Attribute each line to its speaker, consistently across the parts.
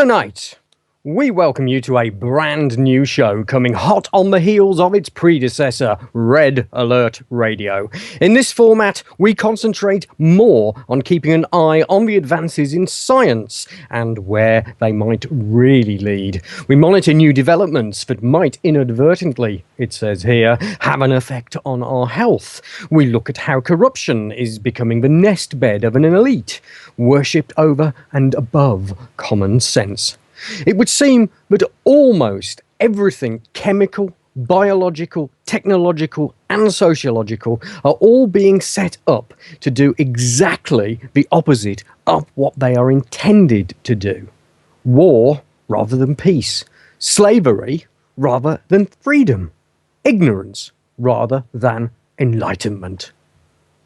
Speaker 1: Tonight, we welcome you to a brand new show coming hot on the heels of its predecessor, Red Alert Radio. In this format, we concentrate more on keeping an eye on the advances in science and where they might really lead. We monitor new developments that might inadvertently, it says here, have an effect on our health. We look at how corruption is becoming the nest bed of an elite, worshipped over and above common sense. It would seem that almost everything chemical, biological, technological, and sociological are all being set up to do exactly the opposite of what they are intended to do. War rather than peace. Slavery rather than freedom. Ignorance rather than enlightenment.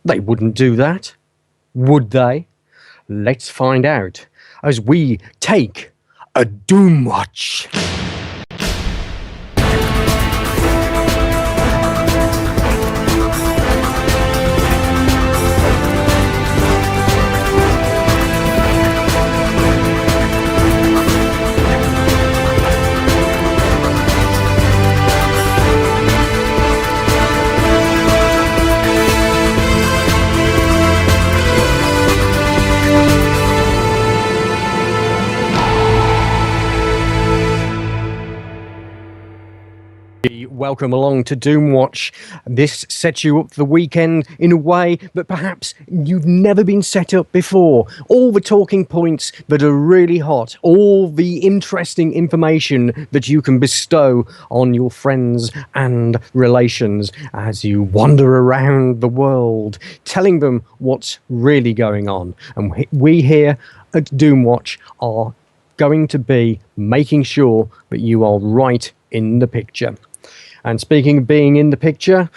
Speaker 1: They wouldn't do that, would they? Let's find out as we take a Doomwatch. Welcome along to Doomwatch. This sets you up for the weekend in a way that perhaps you've never been set up before. All the talking points that are really hot, all the interesting information that you can bestow on your friends and relations as you wander around the world, telling them what's really going on. And we here at Doomwatch are going to be making sure that you are right in the picture. And speaking of being in the picture,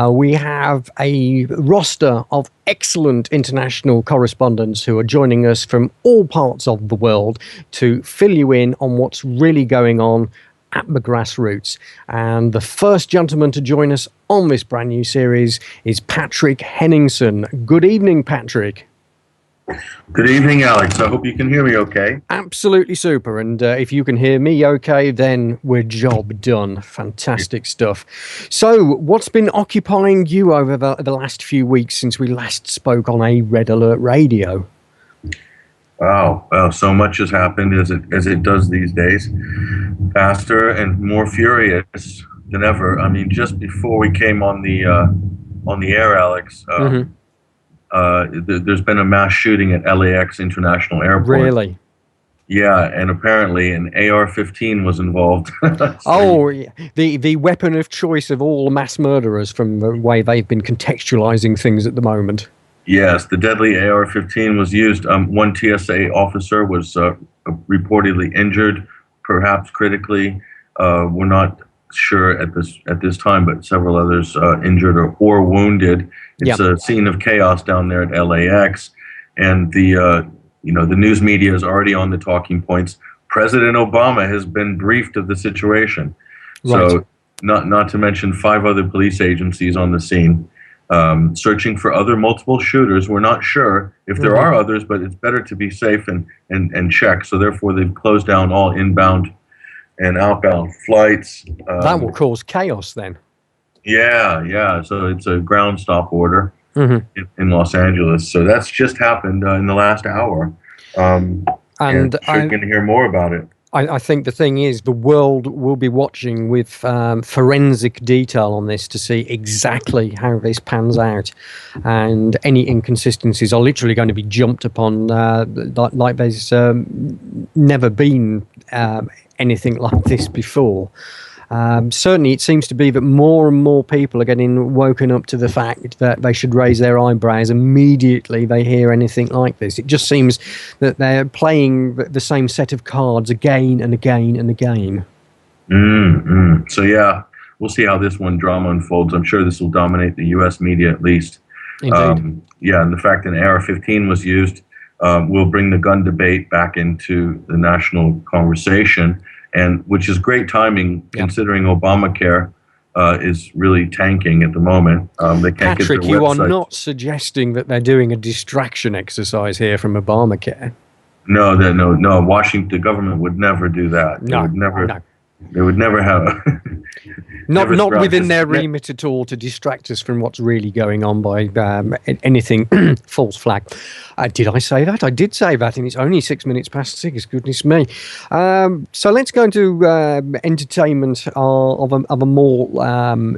Speaker 1: we have a roster of excellent international correspondents who are joining us from all parts of the world to fill you in on what's really going on at the grassroots. And the first gentleman to join us on this brand new series is Patrick Henningsen. Good evening, Patrick.
Speaker 2: Good evening, Alex. I hope you can hear me okay.
Speaker 1: Absolutely super. And if you can hear me okay, then we're job done. Fantastic stuff. So what's been occupying you over the last few weeks since we last spoke on a Red Alert Radio?
Speaker 2: Wow. Well, so much has happened as it does these days. Faster and more furious than ever. I mean, just before we came on the air, Alex, there's been a mass shooting at LAX International Airport.
Speaker 1: Really?
Speaker 2: Yeah, and apparently an AR-15 was involved.
Speaker 1: The weapon of choice of all mass murderers from the way they've been contextualizing things at the moment.
Speaker 2: Yes, the deadly AR-15 was used. One TSA officer was reportedly injured, perhaps critically. We're not sure at this time, but several others injured or wounded. It's a scene of chaos down there at LAX, and the news media is already on the talking points. President Obama has been briefed of the situation, so not to mention 5 other police agencies on the scene, searching for other multiple shooters. We're not sure if there are others, but it's better to be safe and check. So therefore, they've closed down all inbound and outbound flights.
Speaker 1: That will cause chaos then.
Speaker 2: Yeah. So it's a ground stop order in Los Angeles. So that's just happened in the last hour. And you're going to hear more about it.
Speaker 1: I think the thing is, the world will be watching with forensic detail on this to see exactly how this pans out. And any inconsistencies are literally going to be jumped upon like there's never been anything like this before. Certainly, it seems to be that more and more people are getting woken up to the fact that they should raise their eyebrows immediately they hear anything like this. It just seems that they're playing the same set of cards again and again and again.
Speaker 2: So, yeah, we'll see how this drama unfolds. I'm sure this will dominate the U.S. media at least.
Speaker 1: Indeed.
Speaker 2: And the fact that an AR-15 was used will bring the gun debate back into the national conversation. And which is great timing, considering Obamacare is really tanking at the moment. They can't
Speaker 1: Patrick,
Speaker 2: get their
Speaker 1: you
Speaker 2: website.
Speaker 1: are not suggesting that they're doing a distraction exercise here from Obamacare.
Speaker 2: No. Washington, the government would never do that. They
Speaker 1: No,
Speaker 2: would never.
Speaker 1: no.
Speaker 2: They would never have. never
Speaker 1: Not
Speaker 2: scrap-
Speaker 1: within their
Speaker 2: ne-
Speaker 1: remit at all to distract us from what's really going on by anything false flag. Did I say that? I did say that, and it's only 6 minutes past 6. Goodness me. So let's go into entertainment of a more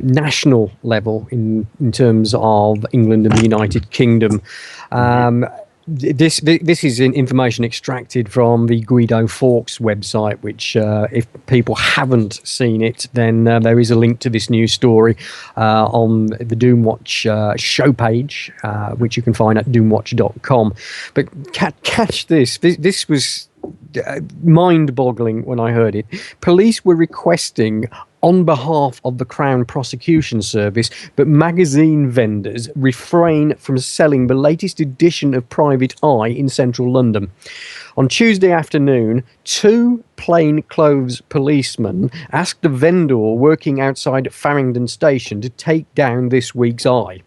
Speaker 1: national level in terms of England and the United Kingdom. This is information extracted from the Guido Fawkes website, which if people haven't seen it, then there is a link to this news story on the Doomwatch show page, which you can find at doomwatch.com. But catch this. This was mind-boggling when I heard it. Police were requesting on behalf of the Crown Prosecution Service, but magazine vendors refrain from selling the latest edition of Private Eye in central London. On Tuesday afternoon, 2 plainclothes policemen asked a vendor working outside Farringdon Station to take down this week's Eye.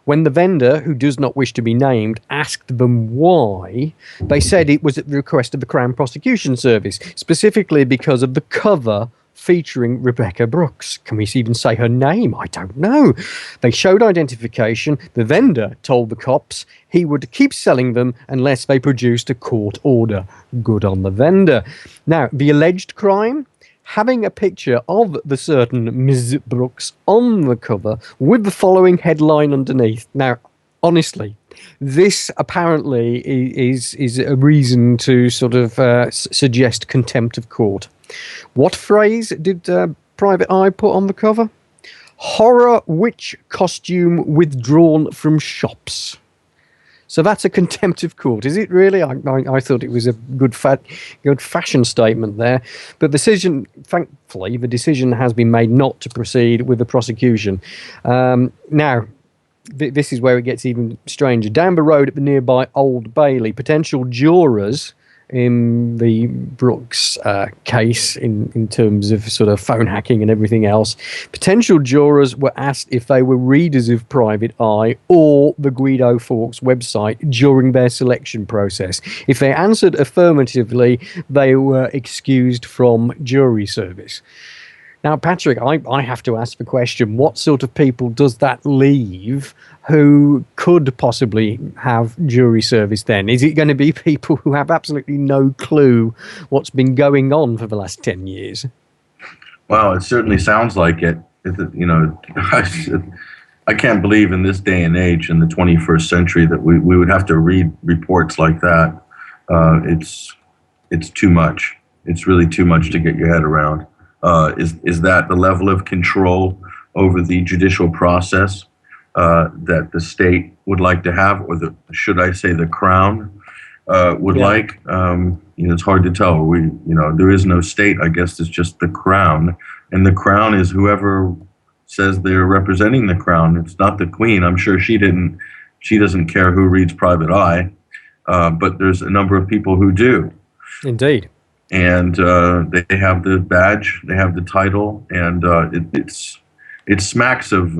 Speaker 1: When the vendor, who does not wish to be named, asked them why, they said it was at the request of the Crown Prosecution Service, specifically because of the cover featuring Rebecca Brooks. Can we even say her name? I don't know. They showed identification. The vendor told the cops he would keep selling them unless they produced a court order. Good on the vendor. Now, the alleged crime? Having a picture of the certain Ms. Brooks on the cover with the following headline underneath. Now, honestly, this apparently is a reason to sort of suggest contempt of court. What phrase did Private Eye put on the cover? Horror witch costume withdrawn from shops. So that's a contempt of court, is it really? I thought it was a good fashion statement there. But thankfully, the decision has been made not to proceed with the prosecution. Now, this is where it gets even stranger. Down the road at the nearby Old Bailey, potential jurors in the Brooks case in terms of sort of phone hacking and everything else, potential jurors were asked if they were readers of Private Eye or the Guido Fawkes website during their selection process. If they answered affirmatively, they were excused from jury service. Now, Patrick, I have to ask the question, what sort of people does that leave who could possibly have jury service then? Is it going to be people who have absolutely no clue what's been going on for the last 10 years?
Speaker 2: Well, it certainly sounds like it. You know, I can't believe in this day and age, in the 21st century, that we would have to read reports like that. It's too much. It's really too much to get your head around. Is that the level of control over the judicial process that the state would like to have, or should I say the Crown would like? It's hard to tell. There is no state. I guess it's just the Crown, and the Crown is whoever says they're representing the Crown. It's not the Queen. I'm sure she doesn't care who reads Private Eye, but there's a number of people who do. Indeed. And they have the badge, they have the title, and it smacks of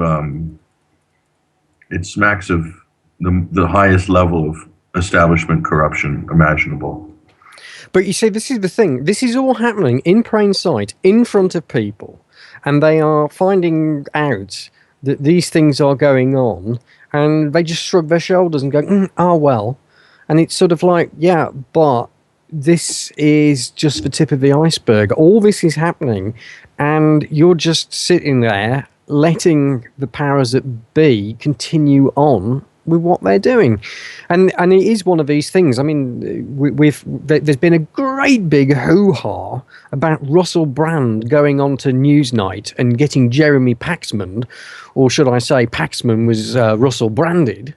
Speaker 2: the highest level of establishment corruption imaginable.
Speaker 1: But you see, this is the thing. This is all happening in plain sight, in front of people, and they are finding out that these things are going on, and they just shrug their shoulders and go, well. And it's sort of like, yeah, but this is just the tip of the iceberg. All this is happening, and you're just sitting there letting the powers that be continue on with what they're doing. And it is one of these things. I mean, there's been a great big hoo-ha about Russell Brand going on to Newsnight and getting Jeremy Paxman, or should I say Paxman was Russell branded,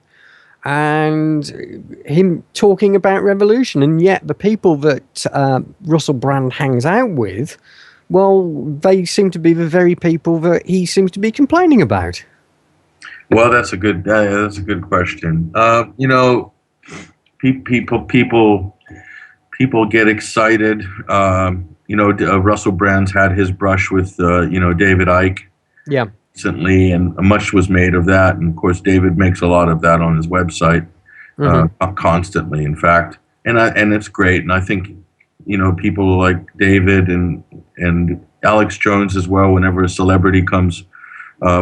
Speaker 1: and him talking about revolution. And yet the people that Russell Brand hangs out with, well, they seem to be the very people that he seems to be complaining about.
Speaker 2: Well, that's a good question. People get excited. Russell Brand's had his brush with David Icke.
Speaker 1: Yeah.
Speaker 2: Recently, and much was made of that. And of course, David makes a lot of that on his website, constantly, in fact. and it's great. And I think, people like David and Alex Jones as well. Whenever a celebrity comes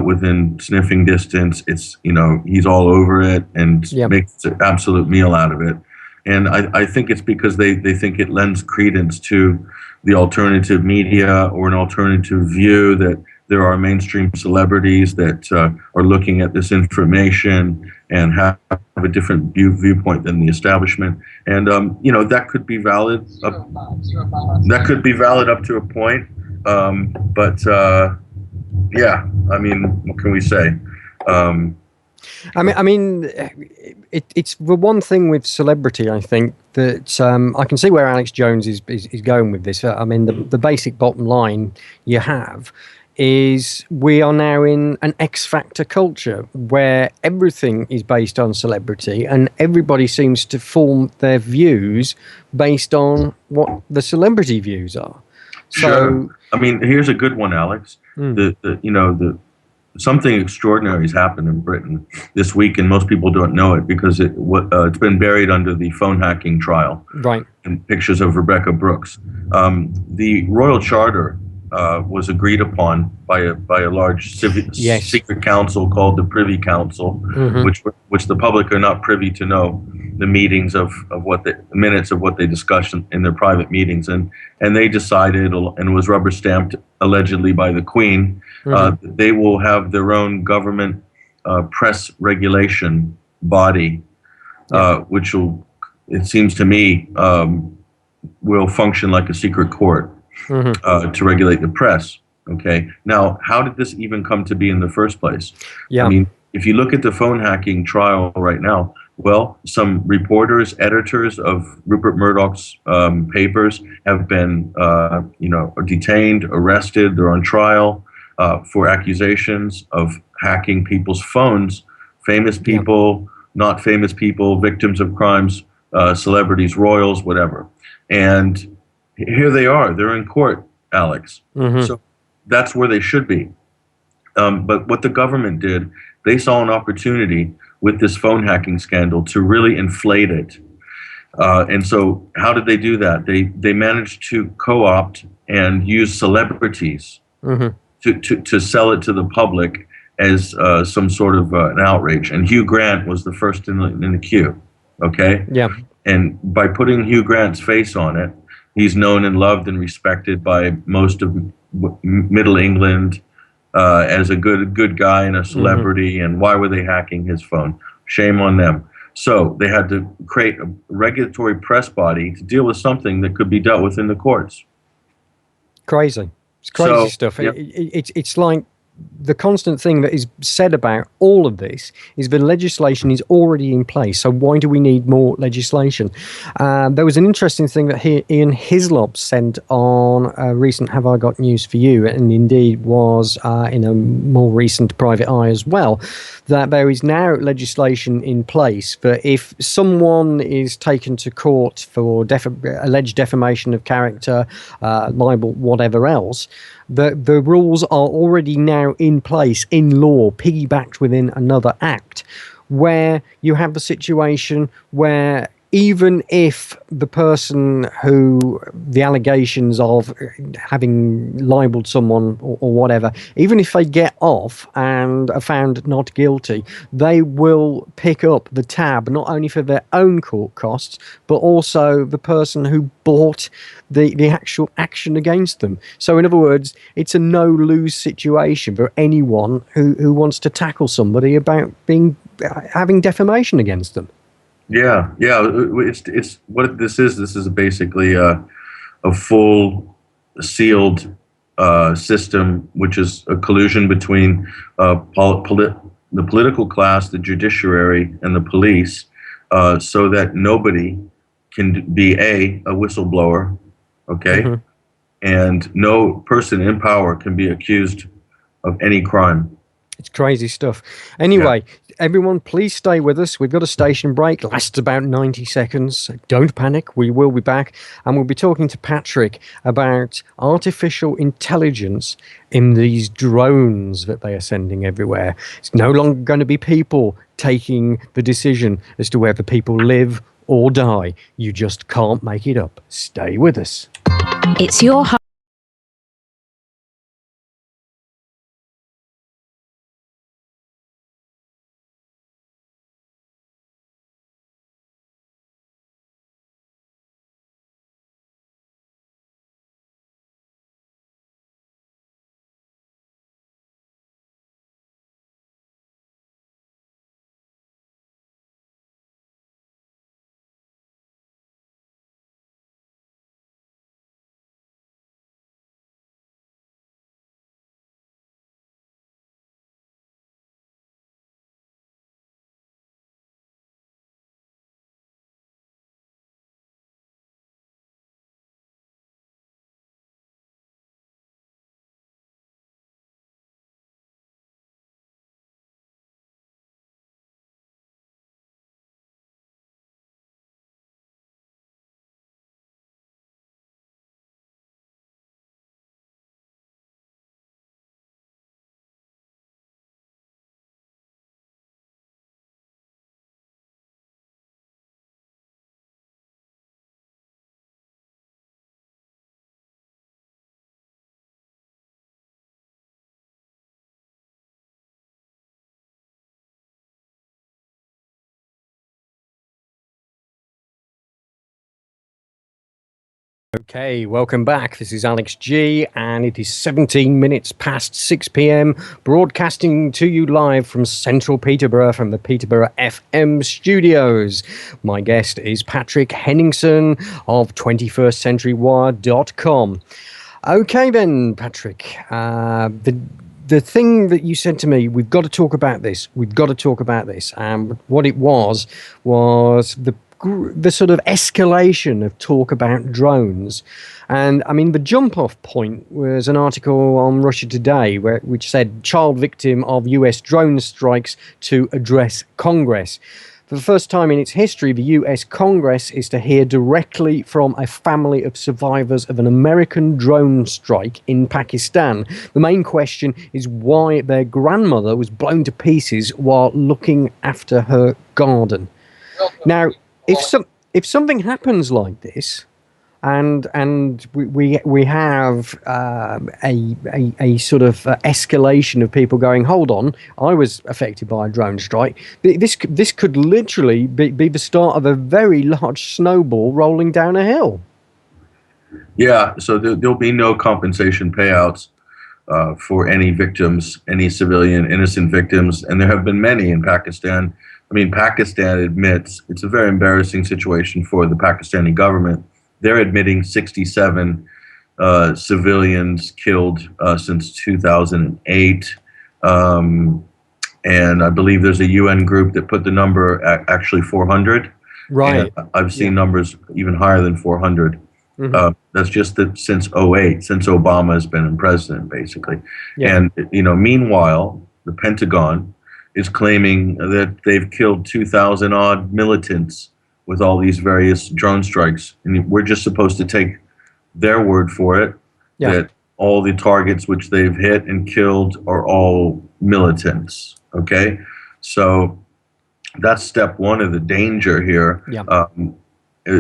Speaker 2: within sniffing distance, it's he's all over it and
Speaker 1: Yep.
Speaker 2: makes an absolute meal out of it. And I think it's because they think it lends credence to the alternative media or an alternative view that there are mainstream celebrities that are looking at this information and have a different viewpoint than the establishment. And that could be valid. That could be valid up to a point. But yeah, I mean, what can we say?
Speaker 1: It's the one thing with celebrity, I think, that I can see where Alex Jones is going with this. I mean, the basic bottom line you have is we are now in an X Factor culture where everything is based on celebrity and everybody seems to form their views based on what the celebrity views are.
Speaker 2: Sure. I mean, here's a good one, Alex. Something extraordinary has happened in Britain this week, and most people don't know it because it's been buried under the phone hacking trial.
Speaker 1: Right.
Speaker 2: And pictures of Rebecca Brooks. The Royal Charter was agreed upon by a large secret council called the Privy Council, which the public are not privy to know the meetings of what the minutes of what they discussed in their private meetings, and they decided, and was rubber stamped allegedly by the Queen, they will have their own government press regulation body, which will, it seems to me, will function like a secret court to regulate the press. Okay. Now, how did this even come to be in the first place?
Speaker 1: Yeah.
Speaker 2: I mean, if you look at the phone hacking trial right now, well, some reporters, editors of Rupert Murdoch's papers have been, detained, arrested. They're on trial for accusations of hacking people's phones, famous people, not famous people, victims of crimes, celebrities, royals, whatever. And here they are. They're in court, Alex. So that's where they should be. But what the government did, they saw an opportunity with this phone hacking scandal to really inflate it. And so how did they do that? They managed to co-opt and use celebrities to sell it to the public as some sort of an outrage. And Hugh Grant was the first in the queue. Okay?
Speaker 1: Yeah.
Speaker 2: And by putting Hugh Grant's face on it, he's known and loved and respected by most of Middle England as a good guy and a celebrity. And why were they hacking his phone? Shame on them. So they had to create a regulatory press body to deal with something that could be dealt with in the courts.
Speaker 1: Crazy. It's crazy stuff.
Speaker 2: Yep.
Speaker 1: It's like the constant thing that is said about all of this is the legislation is already in place. So why do we need more legislation? There was an interesting thing that Ian Hislop sent on a recent Have I Got News for You, and indeed was in a more recent Private Eye as well, that there is now legislation in place that if someone is taken to court for alleged defamation of character, libel, whatever else, the rules are already now in place in law, piggybacked within another act, where you have the situation where even if the person who the allegations of having libeled someone or whatever, even if they get off and are found not guilty, they will pick up the tab not only for their own court costs, but also the person who bought the actual action against them. So in other words, it's a no-lose situation for anyone who wants to tackle somebody about having defamation against them.
Speaker 2: Yeah. It's what this is. This is basically a full sealed system, which is a collusion between the political class, the judiciary, and the police, so that nobody can be a whistleblower, okay, and no person in power can be accused of any crime.
Speaker 1: It's crazy stuff. Anyway, everyone, please stay with us. We've got a station break. Lasts about 90 seconds. Don't panic. We will be back. And we'll be talking to Patrick about artificial intelligence in these drones that they are sending everywhere. It's no longer going to be people taking the decision as to whether people live or die. You just can't make it up. Stay with us.
Speaker 3: It's your
Speaker 1: Okay, welcome back. This is Alex G, and it is 17 minutes past 6 p.m, broadcasting to you live from central Peterborough, from the Peterborough FM studios. My guest is Patrick Henningsen of 21stCenturyWire.com. Okay then, Patrick, the thing that you said to me, we've got to talk about this. We've got to talk about this. What it was the sort of escalation of talk about drones. And I mean, the jump-off point was an article on Russia Today which said child victim of US drone strikes to address Congress. For the first time in its history, the US Congress is to hear directly from a family of survivors of an American drone strike in Pakistan. The main question is why their grandmother was blown to pieces while looking after her garden. Now, if something happens like this, and we have a sort of escalation of people going, hold on, I was affected by a drone strike. This could literally be the start of a very large snowball rolling down a hill.
Speaker 2: Yeah, so there'll be no compensation payouts for any victims, any civilian innocent victims, and there have been many in Pakistan. I mean, Pakistan admits it's a very embarrassing situation for the Pakistani government. They're admitting 67 civilians killed since 2008. And I believe there's a UN group that put the number at actually 400.
Speaker 1: Right.
Speaker 2: And I've seen numbers even higher than 400. Mm-hmm. That's just since 2008, since Obama has been president, basically. Yeah. And, meanwhile, the Pentagon is claiming that they've killed 2,000 odd militants with all these various drone strikes. And we're just supposed to take their word for it, that all the targets which they've hit and killed are all militants. Okay? So that's step one of the danger here,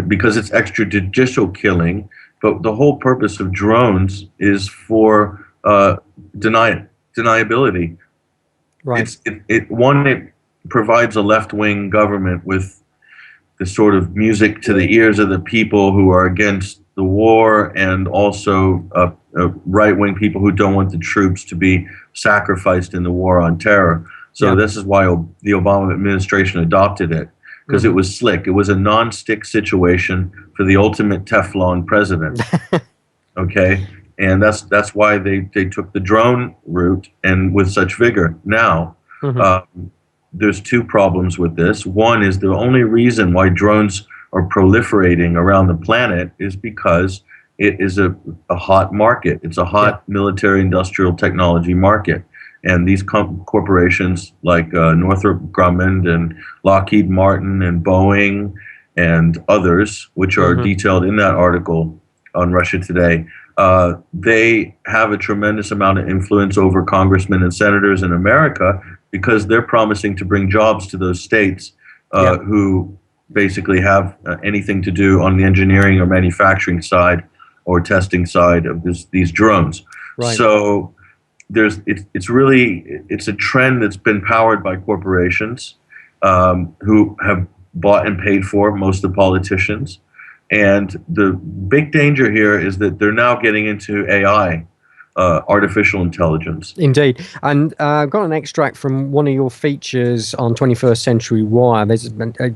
Speaker 2: because it's extrajudicial killing. But the whole purpose of drones is for deniability.
Speaker 1: Right.
Speaker 2: It provides a left-wing government with the sort of music to the ears of the people who are against the war, and also right-wing people who don't want the troops to be sacrificed in the war on terror. So this is why the Obama administration adopted it, because it was slick. It was a non-stick situation for the ultimate Teflon president. Okay? And that's why they took the drone route, and with such vigor. Now, there's two problems with this. One is the only reason why drones are proliferating around the planet is because it is a hot market. It's a hot military industrial technology market. And these corporations like Northrop Grumman and Lockheed Martin and Boeing and others, which are detailed in that article on Russia Today, they have a tremendous amount of influence over congressmen and senators in America, because they're promising to bring jobs to those states who basically have anything to do on the engineering or manufacturing side or testing side of these drones.
Speaker 1: Right.
Speaker 2: So it's a trend that's been powered by corporations who have bought and paid for most of the politicians. And the big danger here is that they're now getting into AI, artificial intelligence.
Speaker 1: Indeed. And I've got an extract from one of your features on 21st Century Wire. There's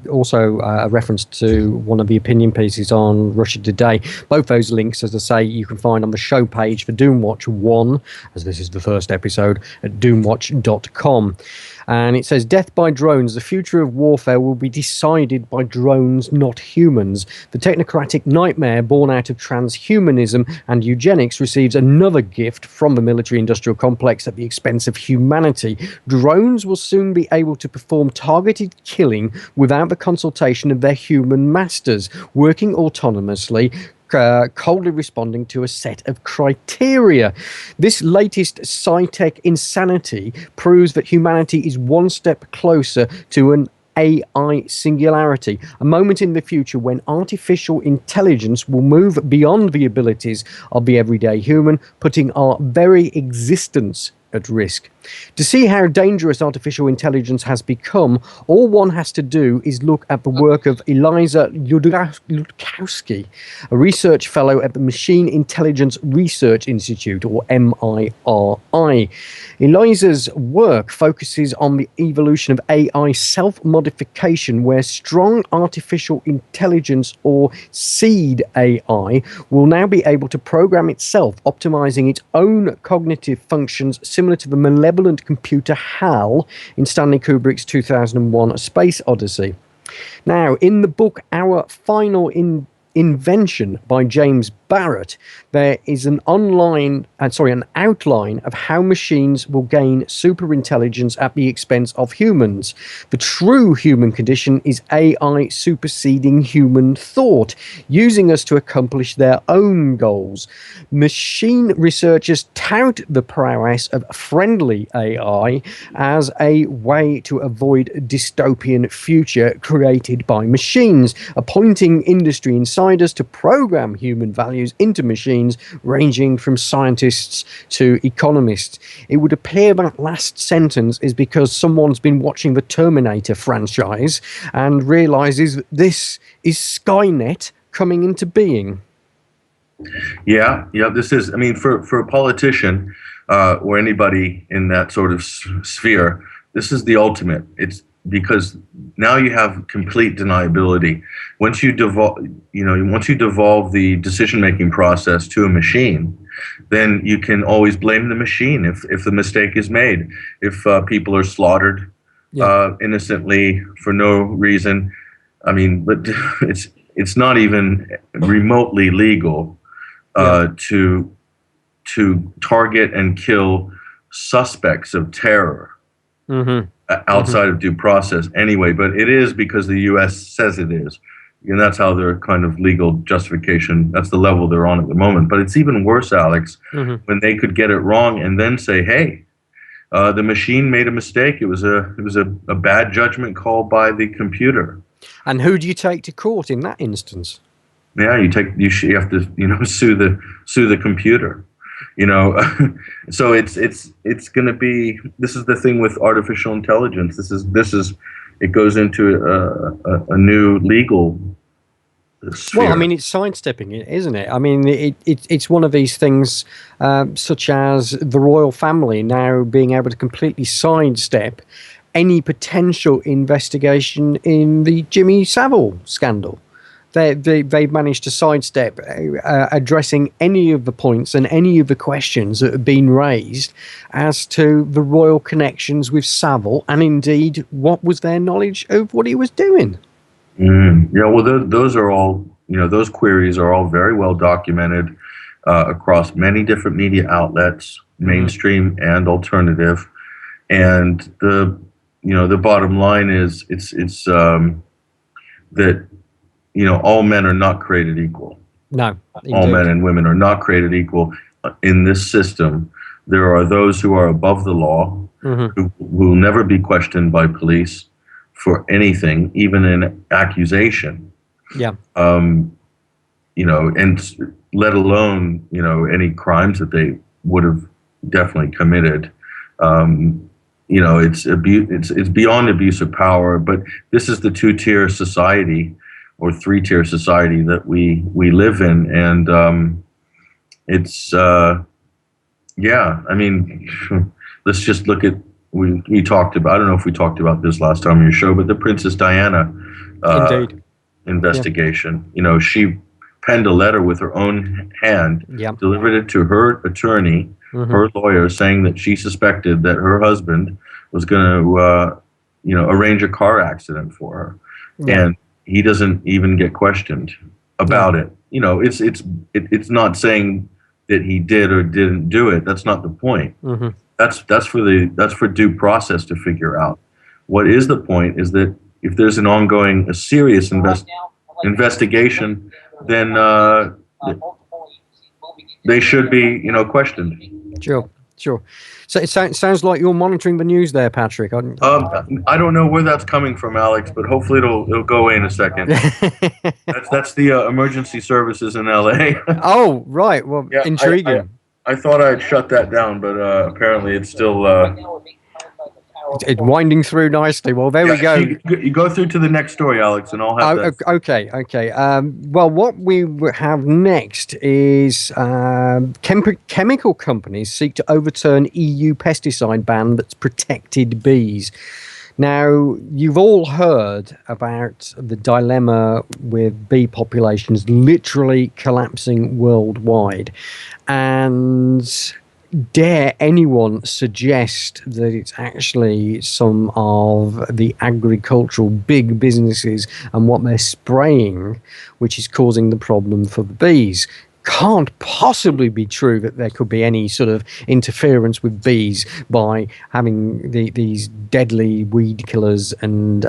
Speaker 1: also a reference to one of the opinion pieces on Russia Today. Both those links, as I say, you can find on the show page for Doomwatch 1, as this is the first episode, at doomwatch.com. And it says, death by drones. The future of warfare will be decided by drones, not humans. The technocratic nightmare born out of transhumanism and eugenics receives another gift from the military-industrial complex at the expense of humanity. Drones will soon be able to perform targeted killing without the consultation of their human masters, working autonomously, coldly responding to a set of criteria. This latest sci-tech insanity proves that humanity is one step closer to an AI singularity, a moment in the future when artificial intelligence will move beyond the abilities of the everyday human, putting our very existence at risk. To see how dangerous artificial intelligence has become, all one has to do is look at the work of Eliza Yudkowsky, a research fellow at the Machine Intelligence Research Institute, or MIRI. Eliza's work focuses on the evolution of AI self-modification, where strong artificial intelligence, or seed AI, will now be able to program itself, optimizing its own cognitive functions similar to the malevolent computer HAL in Stanley Kubrick's 2001 A Space Odyssey. Now, in the book Our Final Invention by James Barrett, there is an outline of how machines will gain superintelligence at the expense of humans. The true human condition is AI superseding human thought, using us to accomplish their own goals. Machine researchers tout the prowess of friendly AI as a way to avoid dystopian future created by machines, appointing industry insiders to program human values into machines, ranging from scientists to economists. It would appear that last sentence is because someone's been watching the Terminator franchise and realizes that this is Skynet coming into being.
Speaker 2: Yeah, this is, I mean, for a politician or anybody in that sort of sphere, this is the ultimate. It's because now you have complete deniability. Once you devolve the decision-making process to a machine, then you can always blame the machine if the mistake is made. If people are slaughtered innocently for no reason, I mean, but it's not even remotely legal to target and kill suspects of terror. Mm-hmm. Outside of due process anyway, but it is because the U.S. says it is. And that's how their kind of legal justification, that's the level they're on at the moment. But it's even worse, Alex, when they could get it wrong and then say, hey, the machine made a mistake. It was a bad judgment call by the computer.
Speaker 1: And who do you take to court in that instance?
Speaker 2: Yeah, you have to sue the computer. So it's going to be, this is the thing with artificial intelligence. It goes into a new legal sphere.
Speaker 1: Well, I mean, it's sidestepping it, isn't it? I mean, it's one of these things, such as the royal family now being able to completely sidestep any potential investigation in the Jimmy Savile scandal. They've managed to sidestep addressing any of the points and any of the questions that have been raised as to the royal connections with Savile, and indeed what was their knowledge of what he was doing.
Speaker 2: Yeah, well, those are all, those queries are all very well documented across many different media outlets, mainstream and alternative. And the bottom line is it's that all men are not created equal.
Speaker 1: No, indeed.
Speaker 2: All men and women are not created equal in this system. There are those who are above the law, who will never be questioned by police for anything, even an accusation.
Speaker 1: Yeah.
Speaker 2: And let alone, any crimes that they would have definitely committed. It's beyond abuse of power, but this is the two-tier society or three-tier society that we live in, and it's let's just look at we talked about. I don't know if we talked about this last time on your show, but the Princess Diana
Speaker 1: Indeed.
Speaker 2: investigation. She penned a letter with her own hand, delivered it to her attorney, her lawyer, saying that she suspected that her husband was going to, arrange a car accident for her, and he doesn't even get questioned about it. It's not saying that he did or didn't do it. That's not the point. That's for due process to figure out. What is the point is that if there's a serious investigation, then they should be, questioned.
Speaker 1: Sure. So it sounds like you're monitoring the news there, Patrick.
Speaker 2: I don't know where that's coming from, Alex, but hopefully it'll go away in a second. That's the emergency services in LA.
Speaker 1: Oh, right. Well, yeah, intriguing.
Speaker 2: I thought I'd shut that down, but apparently it's still
Speaker 1: it's winding through nicely. Well, there we go.
Speaker 2: You go through to the next story, Alex, and I'll have that.
Speaker 1: Okay. Well, what we have next is chemical companies seek to overturn EU pesticide ban that's protected bees. Now, you've all heard about the dilemma with bee populations literally collapsing worldwide. And dare anyone suggest that it's actually some of the agricultural big businesses and what they're spraying which is causing the problem for the bees? Can't possibly be true that there could be any sort of interference with bees by having these deadly weed killers and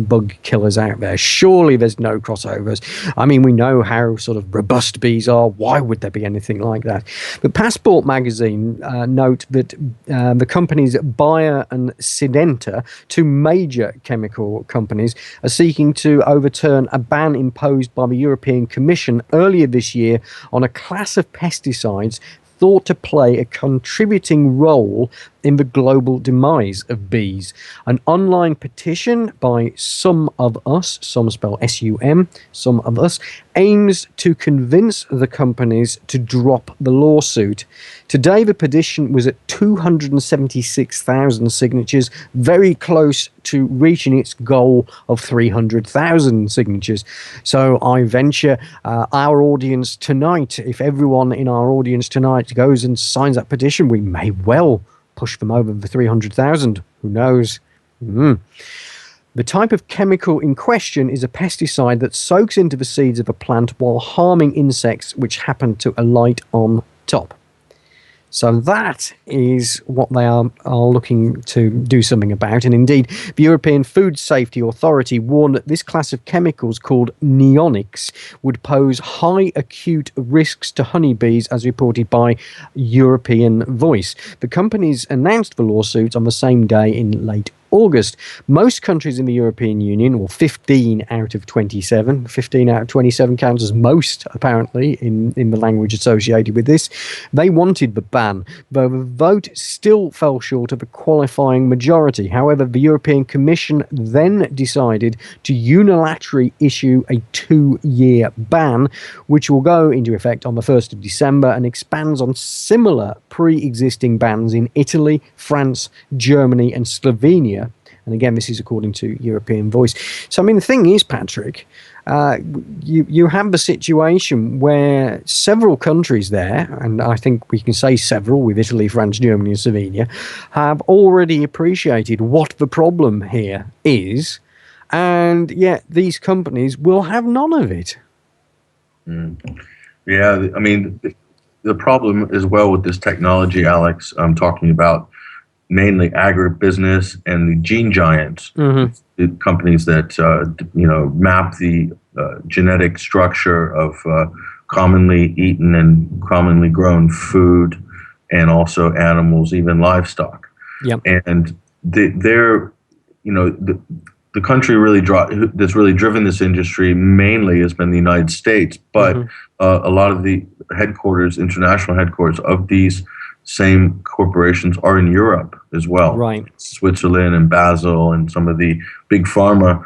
Speaker 1: bug killers out there. Surely there's no crossovers. I mean, we know how sort of robust bees are. Why would there be anything like that? But Passport magazine note that the companies Bayer and Syngenta, two major chemical companies, are seeking to overturn a ban imposed by the European Commission earlier this year on a class of pesticides thought to play a contributing role in the global demise of bees. An online petition by Some of Us, some spell S-U-M, Some of Us, aims to convince the companies to drop the lawsuit. Today, the petition was at 276,000 signatures, very close to reaching its goal of 300,000 signatures. So I venture our audience tonight, if everyone in our audience tonight goes and signs that petition, we may well push them over the 300,000. Who knows? The type of chemical in question is a pesticide that soaks into the seeds of a plant while harming insects which happen to alight on top. So that is what they are looking to do something about. And indeed, the European Food Safety Authority warned that this class of chemicals called neonics would pose high acute risks to honeybees, as reported by European Voice. The companies announced the lawsuits on the same day in late August. Most countries in the European Union, or 15 out of 27, 15 out of 27 counts as most, apparently, in the language associated with this, they wanted the ban, though the vote still fell short of a qualifying majority. However, the European Commission then decided to unilaterally issue a 2-year ban, which will go into effect on the 1st of December and expands on similar pre-existing bans in Italy, France, Germany and Slovenia. And again, this is according to European Voice. So, I mean, the thing is, Patrick, you have the situation where several countries there, and I think we can say several with Italy, France, Germany and Slovenia, have already appreciated what the problem here is, and yet these companies will have none of it.
Speaker 2: Yeah, I mean, the problem as well with this technology, Alex, I'm talking about mainly agribusiness and the gene giants, the companies that map the genetic structure of commonly eaten and commonly grown food, and also animals, even livestock.
Speaker 1: Yep.
Speaker 2: And the the country that's really driven this industry mainly has been the United States, but a lot of the international headquarters of these same corporations are in Europe as well.
Speaker 1: Right.
Speaker 2: Switzerland and Basel, and some of the big pharma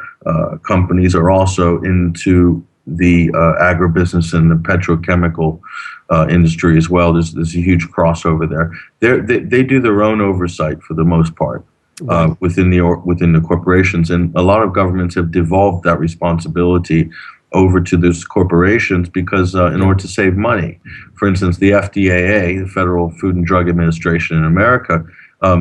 Speaker 2: companies are also into the agribusiness and the petrochemical industry as well. There's a huge crossover there. They do their own oversight for the most part. Within the corporations, and a lot of governments have devolved that responsibility over to those corporations because in order to save money. For instance, the FDAA, the Federal Food and Drug Administration in America,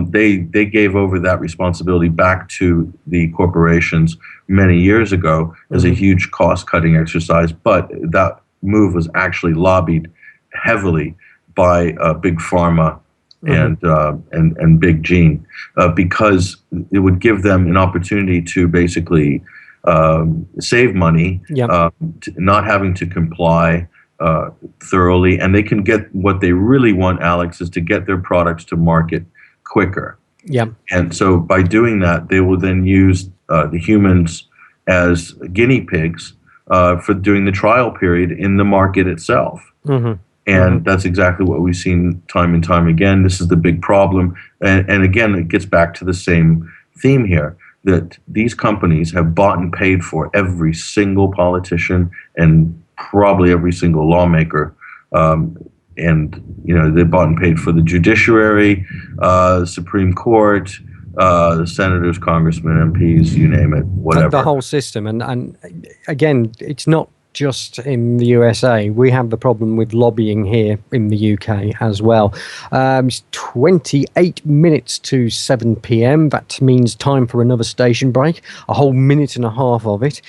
Speaker 2: they gave over that responsibility back to the corporations many years ago as a huge cost-cutting exercise, but that move was actually lobbied heavily by big pharma and Big Gene, because it would give them an opportunity to basically save money, not having to comply thoroughly, and they can get what they really want, Alex, is to get their products to market quicker.
Speaker 1: Yeah. And
Speaker 2: so by doing that, they will then use the humans as guinea pigs for doing the trial period in the market itself. And that's exactly what we've seen time and time again. This is the big problem. And again, it gets back to the same theme here, that these companies have bought and paid for every single politician and probably every single lawmaker. And, they bought and paid for the judiciary, Supreme Court, the senators, congressmen, MPs, you name it, whatever.
Speaker 1: The whole system. And again, it's not just in the USA. We have the problem with lobbying here in the UK as well. It's 28 minutes to 7 p.m. That means time for another station break, a whole minute and a half of it.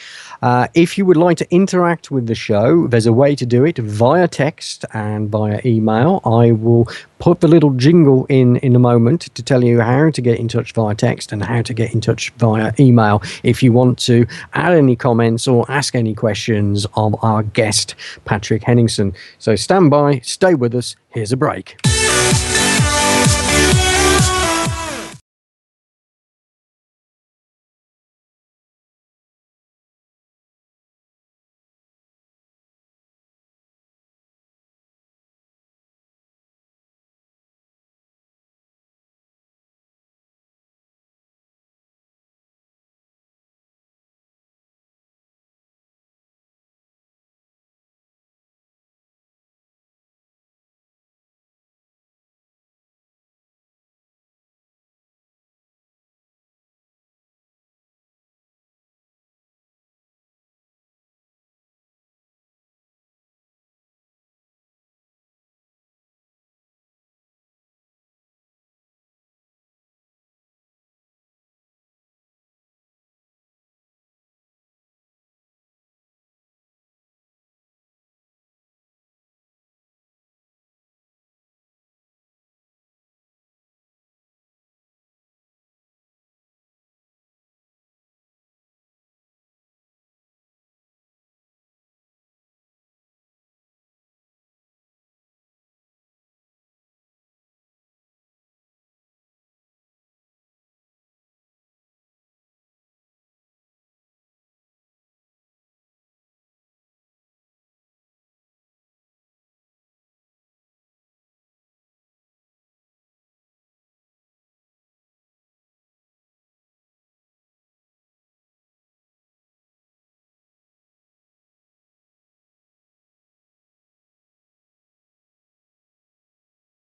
Speaker 1: If you would like to interact with the show, there's a way to do it via text and via email. I will put the little jingle in a moment to tell you how to get in touch via text and how to get in touch via email if you want to add any comments or ask any questions of our guest, Patrick Henningsen. So stand by, stay with us. Here's a break.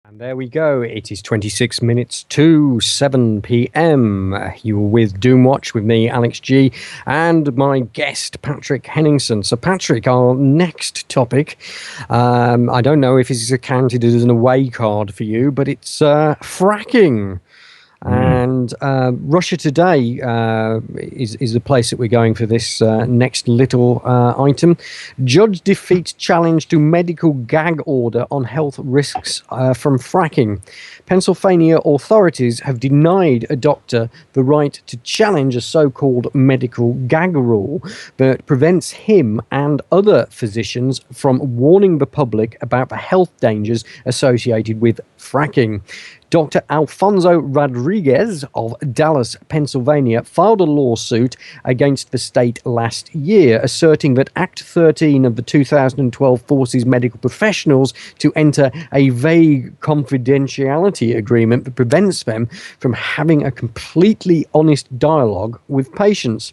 Speaker 1: And there we go. It is 26 minutes to 7 p.m. You're with Doomwatch with me, Alex G, and my guest, Patrick Henningsen. So, Patrick, our next topic, I don't know if this is counted as an away card for you, but it's fracking. And Russia Today is the place that we're going for this next little item. Judge defeats challenge to medical gag order on health risks from fracking. Pennsylvania authorities have denied a doctor the right to challenge a so-called medical gag rule that prevents him and other physicians from warning the public about the health dangers associated with fracking. Dr. Alfonso Rodriguez of Dallas, Pennsylvania, filed a lawsuit against the state last year, asserting that Act 13 of the 2012 forces medical professionals to enter a vague confidentiality agreement that prevents them from having a completely honest dialogue with patients.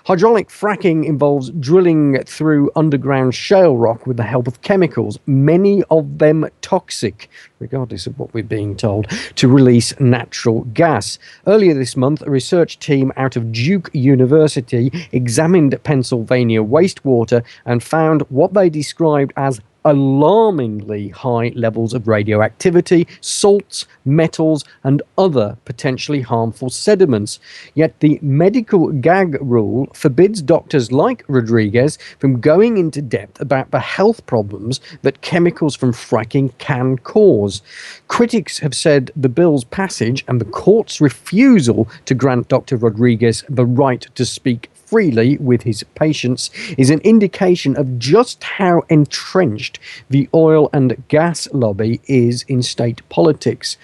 Speaker 1: Hydraulic fracking involves drilling through underground shale rock with the help of chemicals, many of them toxic, regardless of what we're being told, to release natural gas. Earlier this month, a research team out of Duke University examined Pennsylvania wastewater and found what they described as alarmingly high levels of radioactivity, salts, metals, and other potentially harmful sediments. Yet the medical gag rule forbids doctors like Rodriguez from going into depth about the health problems that chemicals from fracking can cause. Critics have said the bill's passage and the court's refusal to grant Dr. Rodriguez the right to speak freely with his patients is an indication of just how entrenched the oil and gas lobby is in state politics.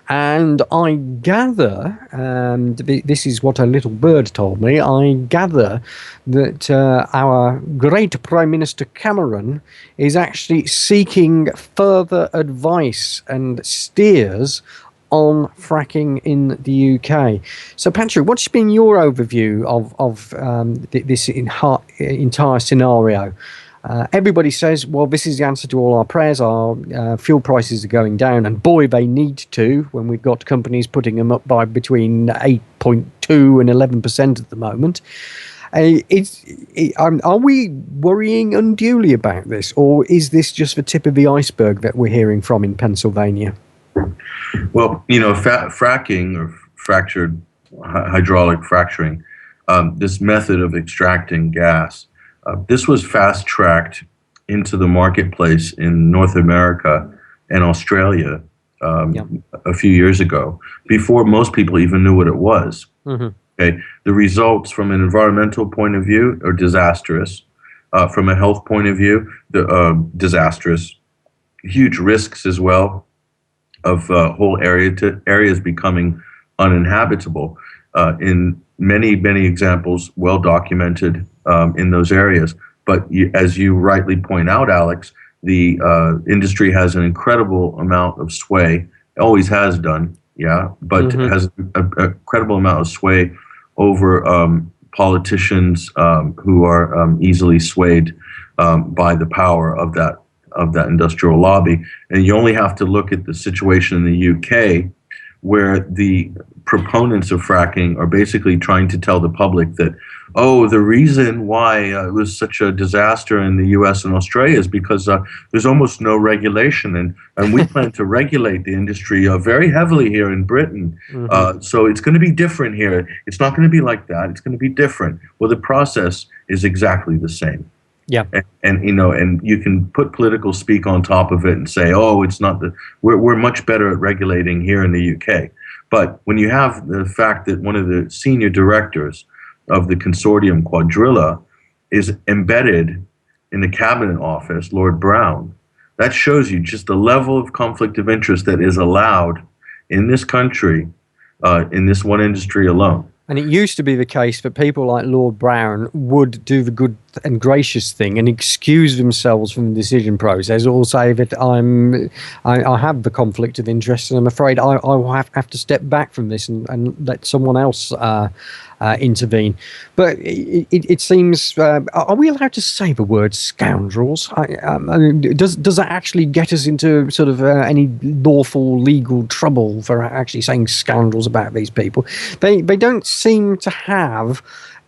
Speaker 1: And I gather, this is what a little bird told me, I gather that our great Prime Minister Cameron is actually seeking further advice and steers on fracking in the UK. So, Patrick, what's been your overview of this entire scenario? Everybody says, well, this is the answer to all our prayers. Our fuel prices are going down, and boy, they need to, when we've got companies putting them up by between 8.2 and 11% at the moment. Are we worrying unduly about this, or is this just the tip of the iceberg that we're hearing from in Pennsylvania?
Speaker 2: Well, fracking or fractured hydraulic fracturing, this method of extracting gas, this was fast-tracked into the marketplace in North America and Australia a few years ago, before most people even knew what it was. Mm-hmm. Okay, the results from an environmental point of view are disastrous. From a health point of view, disastrous. Huge risks as well of whole areas becoming uninhabitable. In many examples, well documented in those areas. But as you rightly point out, Alex, the industry has an incredible amount of sway, always has done, but has an incredible amount of sway over politicians who are easily swayed by the power of that industrial lobby. And you only have to look at the situation in the UK, where the proponents of fracking are basically trying to tell the public that, the reason why it was such a disaster in the US and Australia is because there's almost no regulation, and we plan to regulate the industry very heavily here in Britain. So it's going to be different here. It's not going to be like that. It's going to be different. Well, the process is exactly the same.
Speaker 1: Yeah,
Speaker 2: and you can put political speak on top of it and say, it's not we're much better at regulating here in the UK. But when you have the fact that one of the senior directors of the consortium Quadrilla is embedded in the cabinet office, Lord Brown, that shows you just the level of conflict of interest that is allowed in this country, in this one industry alone.
Speaker 1: And it used to be the case that people like Lord Brown would do the good and gracious thing and excuse themselves from the decision process, or say that I have the conflict of interest and I'm afraid I will have to step back from this and let someone else intervene. But it seems, are we allowed to say the word scoundrels? Does that actually get us into sort of any lawful legal trouble for actually saying scoundrels about these people? They don't seem to have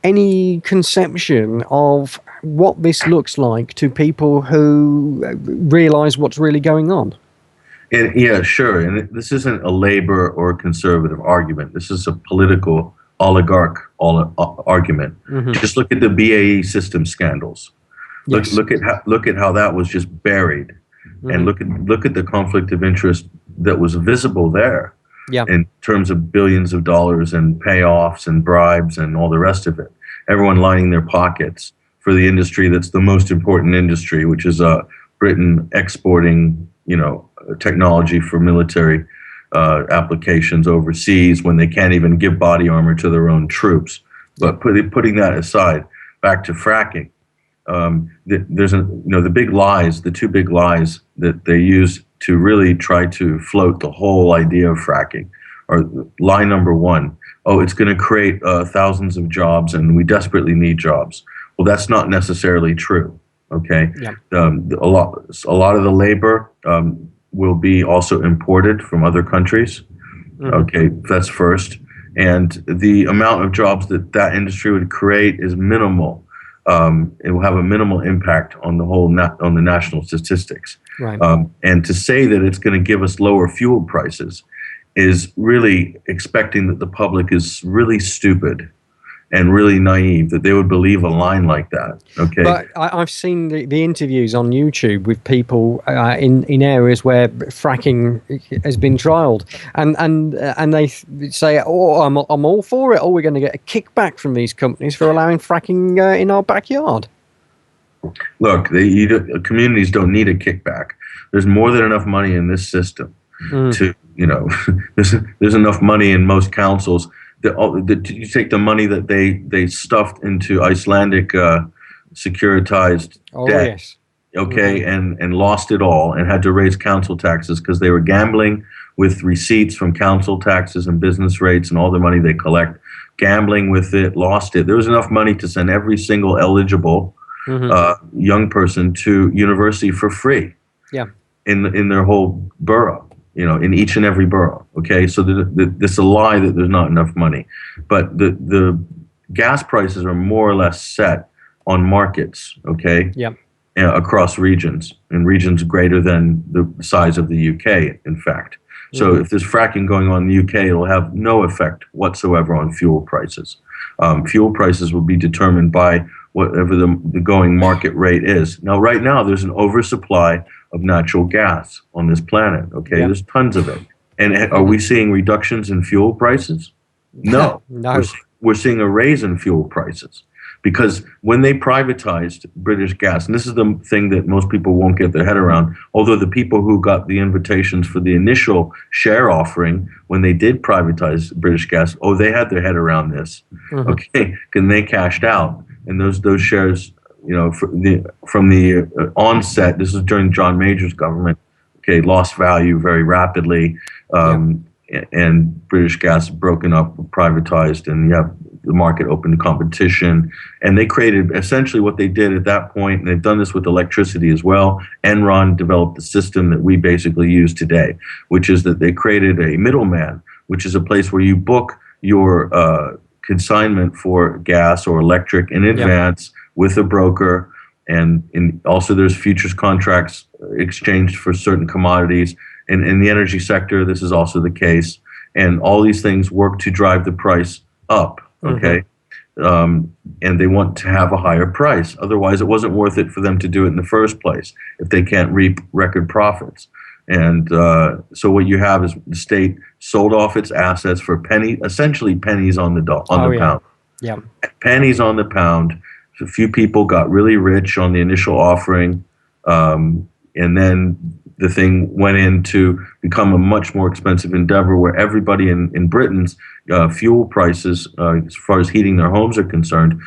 Speaker 1: any conception of what this looks like to people who realize what's really going on.
Speaker 2: And yeah, sure. And this isn't a labor or conservative argument. This is a political oligarch argument. Just look at the BAE system scandals. Yes. Look at how that was just buried, and look at the conflict of interest that was visible there. Yeah. In terms of billions of dollars and payoffs and bribes and all the rest of it. Everyone lining their pockets for the industry that's the most important industry, which is Britain exporting, technology for military applications overseas when they can't even give body armor to their own troops. But putting that aside, back to fracking. There's the big lies, the two big lies that they use to really try to float the whole idea of fracking. Or lie number one, it's going to create thousands of jobs, and we desperately need jobs. Well, that's not necessarily true. Okay,
Speaker 1: Yeah.
Speaker 2: A lot of the labor will be also imported from other countries.
Speaker 1: Mhm.
Speaker 2: Okay, that's first, and the amount of jobs that industry would create is minimal. It will have a minimal impact on the whole on the national statistics.
Speaker 1: Right.
Speaker 2: And to say that it's going to give us lower fuel prices is really expecting that the public is really stupid and really naive, that they would believe a line like that. Okay.
Speaker 1: But I've seen the interviews on YouTube with people in areas where fracking has been trialled, and they say, "Oh, I'm all for it. Oh, we're going to get a kickback from these companies for allowing fracking in our backyard."
Speaker 2: Look, communities don't need a kickback. There's more than enough money in this system to, there's enough money in most councils. You take the money that they stuffed into Icelandic securitized debt,
Speaker 1: Yes.
Speaker 2: okay, and lost it all and had to raise council taxes because they were gambling with receipts from council taxes and business rates and all the money they collect, gambling with it, lost it. There was enough money to send every single eligible young person to university for free.
Speaker 1: Yeah.
Speaker 2: In their whole borough. In each and every borough. Okay, so it's a lie that there's not enough money, but the gas prices are more or less set on markets. Okay,
Speaker 1: Yeah.
Speaker 2: Across regions, and regions greater than the size of the UK, in fact. So if there's fracking going on in the UK, it'll have no effect whatsoever on fuel prices. Fuel prices will be determined by whatever the going market rate is. Now, right now, there's an oversupply of natural gas on this planet. Okay,
Speaker 1: Yeah.
Speaker 2: there's tons of it. And are we seeing reductions in fuel prices? No.
Speaker 1: No.
Speaker 2: We're seeing a raise in fuel prices. Because when they privatized British Gas, and this is the thing that most people won't get their head around, although the people who got the invitations for the initial share offering when they did privatize British Gas, they had their head around this, okay, and they cashed out. And those shares, from the onset, this is during John Major's government, okay, lost value very rapidly, and British Gas broken up, privatized, and you have the market open to competition. And they created essentially what they did at that point, and they've done this with electricity as well. Enron developed the system that we basically use today, which is that they created a middleman, which is a place where you book your consignment for gas or electric in advance with a broker. And also there's futures contracts exchanged for certain commodities. And in the energy sector, this is also the case. And all these things work to drive the price up, okay? And they want to have a higher price. Otherwise, it wasn't worth it for them to do it in the first place if they can't reap record profits. And so what you have is the state sold off its assets for essentially pennies on the pound.
Speaker 1: Yeah.
Speaker 2: Pennies on the pound. So a few people got really rich on the initial offering, and then the thing went in to become a much more expensive endeavor where everybody in Britain's fuel prices, as far as heating their homes are concerned,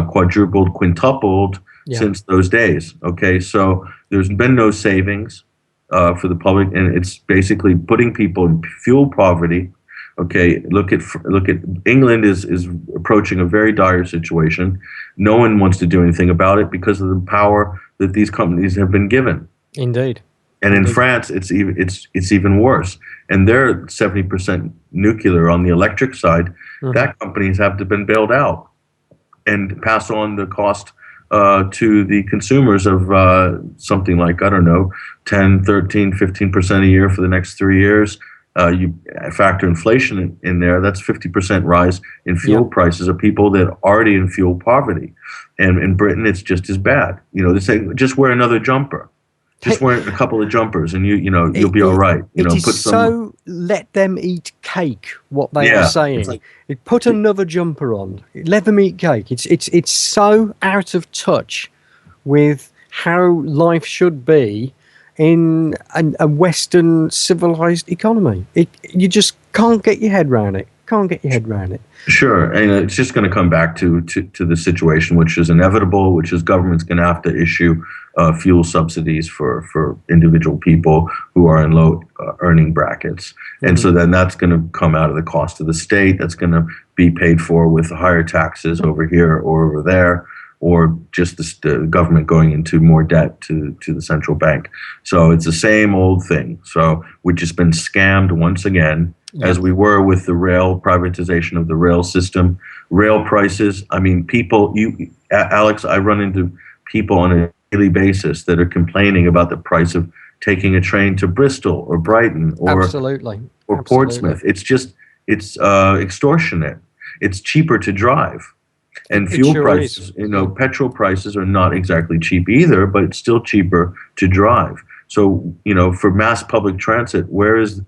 Speaker 2: quadrupled, quintupled since those days. Okay, so there's been no savings for the public, and it's basically putting people in fuel poverty. Okay, look at England is approaching a very dire situation. No one wants to do anything about it because of the power that these companies have been given.
Speaker 1: Indeed.
Speaker 2: And in France, it's even worse. And they're 70% nuclear on the electric side. That companies have to been bailed out and pass on the cost to the consumers of something like, I don't know, 10, 13, 15% a year for the next 3 years. You factor inflation in there, that's 50% rise in fuel prices of people that are already in fuel poverty. And in Britain, it's just as bad. They say, just wear another jumper. Just wear a couple of jumpers, and you'll be all right.
Speaker 1: Let them eat cake. What they are saying. Put another jumper on. Let them eat cake. It's so out of touch with how life should be in a Western civilized economy. You just can't get your head around it. Can't get your head around it.
Speaker 2: Sure, and it's just going to come back to the situation, which is inevitable, which is government's going to have to issue fuel subsidies for individual people who are in low earning brackets, and so then that's going to come out of the cost of the state. That's going to be paid for with higher taxes over here or over there, or just the government going into more debt to the central bank. So it's the same old thing. So we've just been scammed once again, as we were with the rail privatization of the rail system. Rail prices, I mean, people, Alex, I run into people on a daily basis that are complaining about the price of taking a train to Bristol or Brighton or Portsmouth. It's extortionate. It's cheaper to drive. And fuel prices, petrol prices are not exactly cheap either, but it's still cheaper to drive. So, for mass public transit, where is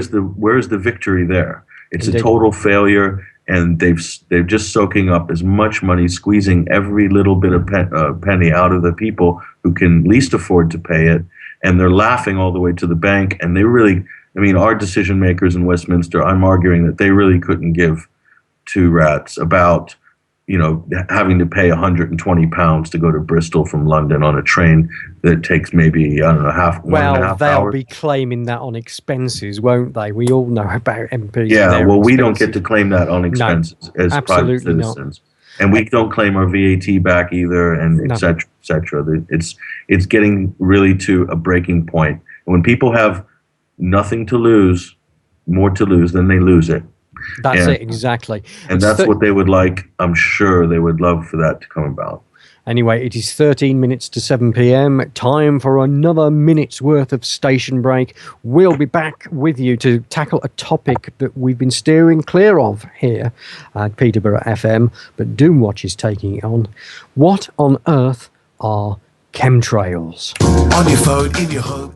Speaker 2: the victory there? It's a total failure, and they're just soaking up as much money, squeezing every little bit of penny out of the people who can least afford to pay it, and they're laughing all the way to the bank. And they really, our decision makers in Westminster, I'm arguing that they really couldn't give two rats about having to pay £120 to go to Bristol from London on a train that takes maybe, I don't know, one and a half
Speaker 1: they'll
Speaker 2: hours.
Speaker 1: Be claiming that on expenses, won't they? We all know about MPs.
Speaker 2: Yeah, well, we don't get to claim that on expenses as private citizens. Not. And we don't claim our VAT back either, and et cetera, et cetera. It's getting really to a breaking point. And when people have nothing to lose, more to lose, then they lose it.
Speaker 1: That's it, exactly.
Speaker 2: And that's what they would like. I'm sure they would love for that to come about.
Speaker 1: Anyway, it is 13 minutes to 7 p.m. Time for another minute's worth of station break. We'll be back with you to tackle a topic that we've been steering clear of here at Peterborough FM, but Doomwatch is taking it on. What on earth are chemtrails?
Speaker 3: On your phone, in your home.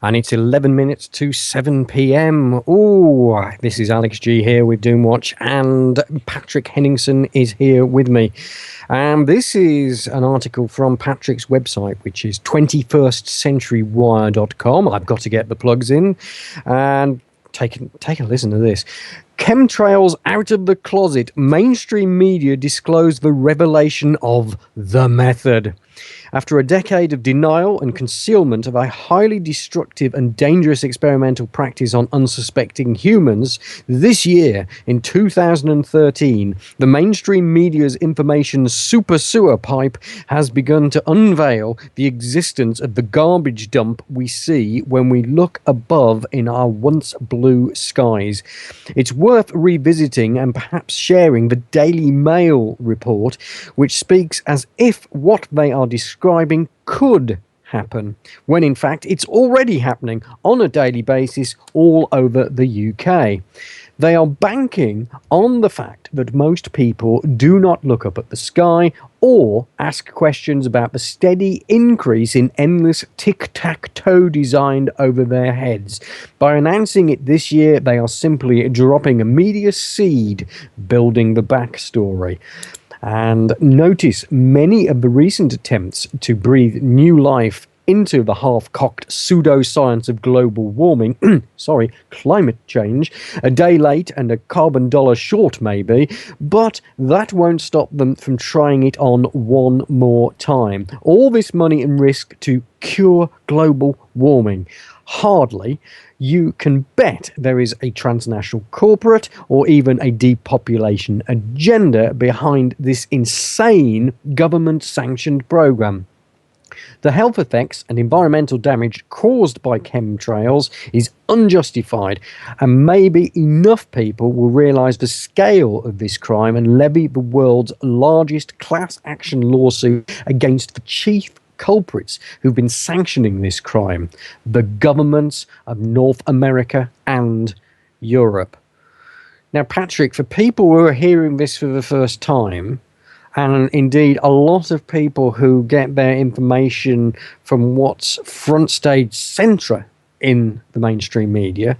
Speaker 1: And it's 11 minutes to 7 p.m. Oh, this is Alex G here with Doomwatch, and Patrick Henningsen is here with me. And this is an article from Patrick's website, which is 21stcenturywire.com. I've got to get the plugs in. And take a listen to this. Chemtrails out of the closet. Mainstream media disclosed the revelation of the method. After a decade of denial and concealment of a highly destructive and dangerous experimental practice on unsuspecting humans, this year, in 2013, the mainstream media's information super sewer pipe has begun to unveil the existence of the garbage dump we see when we look above in our once blue skies. It's worth revisiting and perhaps sharing the Daily Mail report, which speaks as if what they are describing could happen, when in fact it's already happening on a daily basis all over the UK. They are banking on the fact that most people do not look up at the sky or ask questions about the steady increase in endless tic-tac-toe designed over their heads. By announcing it this year, they are simply dropping a media seed, building the backstory. And notice many of the recent attempts to breathe new life into the half-cocked pseudoscience of global warming, climate change, a day late and a carbon dollar short maybe, but that won't stop them from trying it on one more time. All this money and risk to cure global warming. Hardly. You can bet there is a transnational corporate or even a depopulation agenda behind this insane government-sanctioned program. The health effects and environmental damage caused by chemtrails is unjustified, and maybe enough people will realise the scale of this crime and levy the world's largest class action lawsuit against the chief culprits who've been sanctioning this crime, the governments of North America and Europe. Now, Patrick, for people who are hearing this for the first time, and indeed a lot of people who get their information from what's front stage centre in the mainstream media,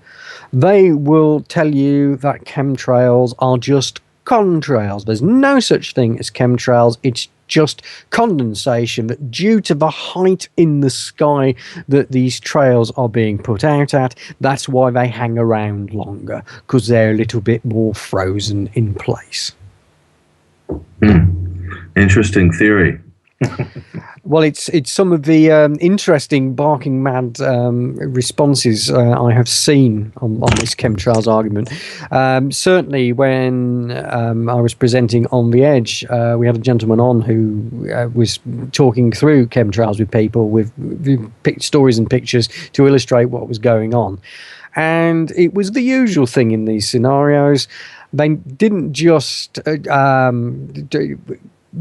Speaker 1: they will tell you that chemtrails are just contrails. There's no such thing as chemtrails. It's just condensation that, due to the height in the sky that these trails are being put out at, that's why they hang around longer, because they're a little bit more frozen in place.
Speaker 2: Interesting theory.
Speaker 1: Well, it's some of the interesting barking mad responses I have seen on this chemtrails argument. Certainly when I was presenting On the Edge, we had a gentleman on who was talking through chemtrails with people with stories and pictures to illustrate what was going on. And it was the usual thing in these scenarios. They didn't just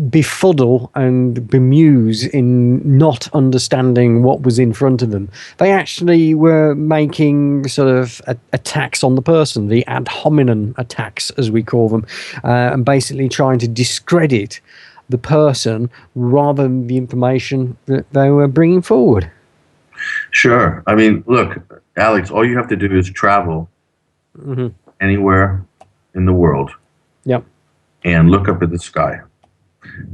Speaker 1: befuddle and bemuse in not understanding what was in front of them. They actually were making sort of attacks on the person, the ad hominem attacks, as we call them, and basically trying to discredit the person rather than the information that they were bringing forward.
Speaker 2: Sure. I mean, look, Alex, all you have to do is travel anywhere in the world.
Speaker 1: Yep.
Speaker 2: And look up at the sky.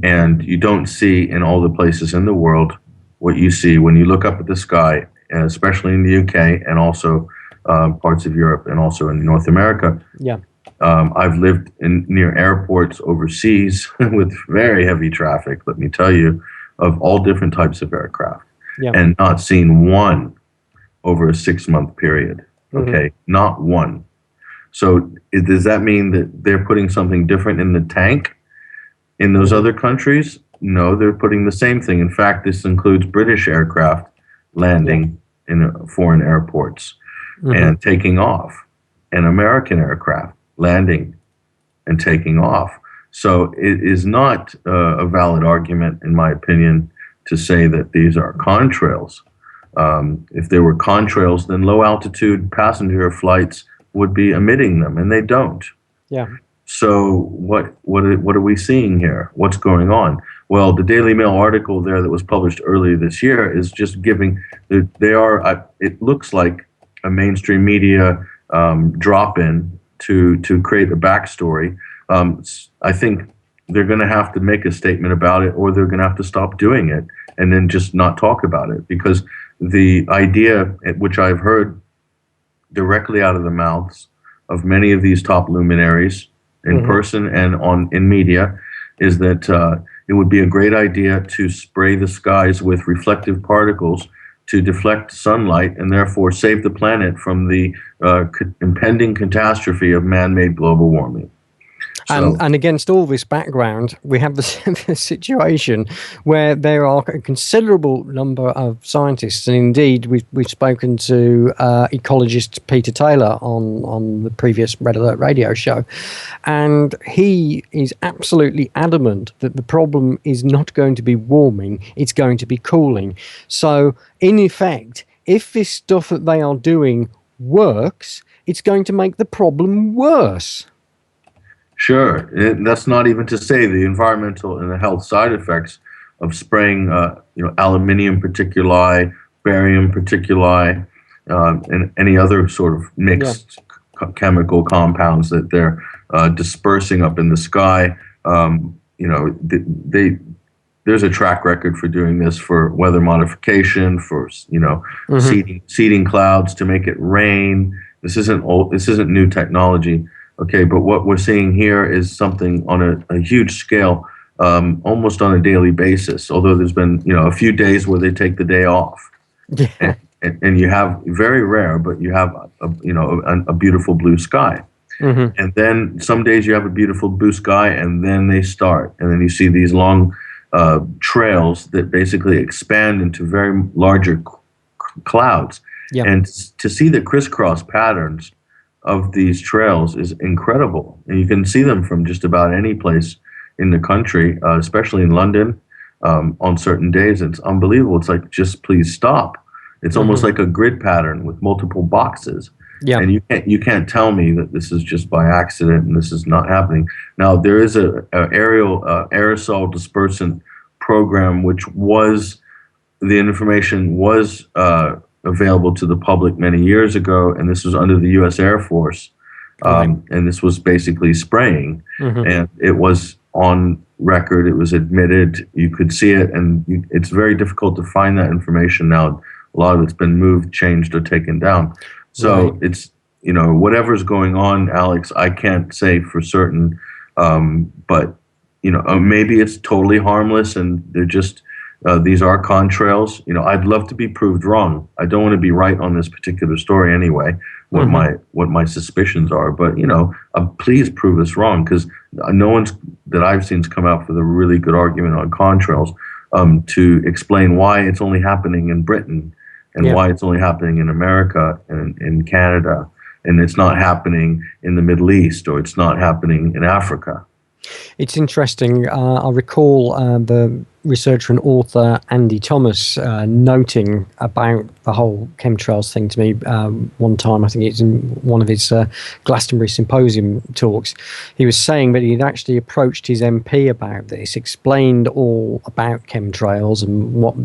Speaker 2: And you don't see in all the places in the world what you see when you look up at the sky, especially in the UK and also parts of Europe and also in North America.
Speaker 1: Yeah.
Speaker 2: I've lived near airports overseas with very heavy traffic, let me tell you, of all different types of aircraft, and not seen one over a 6-month period. Okay, not one. So does that mean that they're putting something different in the tank in those other countries? No, they're putting the same thing. In fact, this includes British aircraft landing in foreign airports and taking off, and American aircraft landing and taking off. So it is not a valid argument, in my opinion, to say that these are contrails. If they were contrails, then low-altitude passenger flights would be emitting them, and they don't.
Speaker 1: Yeah. So
Speaker 2: what are we seeing here? What's going on? Well, the Daily Mail article there that was published earlier this year is just giving. It looks like a mainstream media drop-in to create a backstory. I think they're going to have to make a statement about it, or they're going to have to stop doing it and then just not talk about it, because the idea, which I've heard directly out of the mouths of many of these top luminaries in person and in media, is that it would be a great idea to spray the skies with reflective particles to deflect sunlight and therefore save the planet from the impending catastrophe of man-made global warming. So
Speaker 1: And against all this background, we have the situation where there are a considerable number of scientists, and indeed we've spoken to ecologist Peter Taylor on the previous Red Alert Radio show, and he is absolutely adamant that the problem is not going to be warming; it's going to be cooling. So, in effect, if this stuff that they are doing works, it's going to make the problem worse.
Speaker 2: sure, that's not even to say the environmental and the health side effects of spraying, aluminium particuli, barium particuli, and any other sort of
Speaker 1: Yeah.
Speaker 2: mixed chemical compounds that they're dispersing up in the sky. There's a track record for doing this for weather modification, for seeding clouds to make it rain. This isn't old. This isn't new technology. Okay, but what we're seeing here is something on a huge scale, almost on a daily basis. Although there's been a few days where they take the day off,
Speaker 1: Yeah.
Speaker 2: and you have very rare, but you have a beautiful blue sky.
Speaker 1: Mm-hmm.
Speaker 2: And then some days you have a beautiful blue sky, and then they start, and then you see these long trails that basically expand into very larger clouds.
Speaker 1: Yeah.
Speaker 2: And to see the crisscross patterns of these trails is incredible. And you can see them from just about any place in the country, especially in London, on certain days. It's unbelievable. It's like, just please stop. It's almost like a grid pattern with multiple boxes.
Speaker 1: Yeah.
Speaker 2: And you can't tell me that this is just by accident and this is not happening. Now, there is a aerial aerosol dispersant program, which the information was available to the public many years ago, and this was under the U.S. Air Force, and this was basically spraying, and it was on record. It was admitted. You could see it, and it's very difficult to find that information now. A lot of it's been moved, changed, or taken down. So it's, whatever's going on, Alex, I can't say for certain, but, maybe it's totally harmless and they're just, these are contrails. I'd love to be proved wrong. I don't want to be right on this particular story anyway, what my suspicions are, but, please prove us wrong, because no one's that I've seen has come out with a really good argument on contrails to explain why it's only happening in Britain and why it's only happening in America and in Canada, and it's not happening in the Middle East, or it's not happening in Africa.
Speaker 1: It's interesting. I recall the researcher and author Andy Thomas noting about the whole chemtrails thing to me one time. I think it's in one of his Glastonbury Symposium talks. He was saying that he'd actually approached his MP about this, explained all about chemtrails and what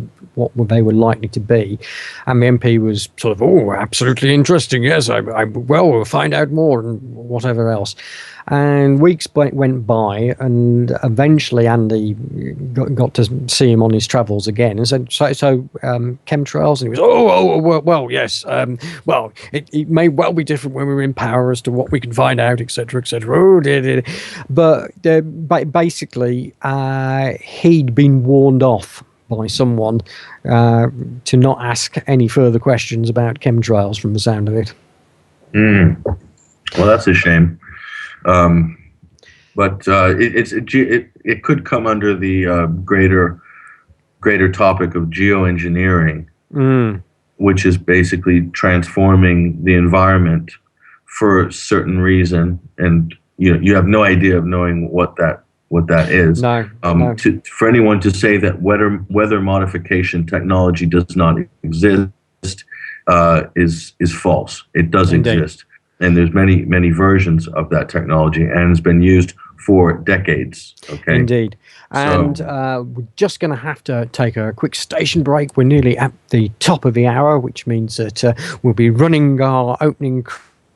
Speaker 1: they were likely to be, and the MP was sort of, "Oh, absolutely interesting. Yes, we'll find out more," and whatever else. And weeks went by, and eventually Andy got to see him on his travels again, and said, "So, chemtrails?" And he was, well, yes. Well, it may well be different when we're in power as to what we can find out, etc., etc. Oh, dear. But basically, he'd been warned off by someone to not ask any further questions about chemtrails, from the sound of it.
Speaker 2: Well, that's a shame. But it could come under the greater topic of geoengineering, which is basically transforming the environment for a certain reason, and you have no idea of knowing what that is.
Speaker 1: No.
Speaker 2: For anyone to say that weather modification technology does not exist is false. It does exist. And there's many versions of that technology, and it's been used for decades. Okay.
Speaker 1: Indeed. And we're just going to have to take a quick station break. We're nearly at the top of the hour, which means that we'll be running our opening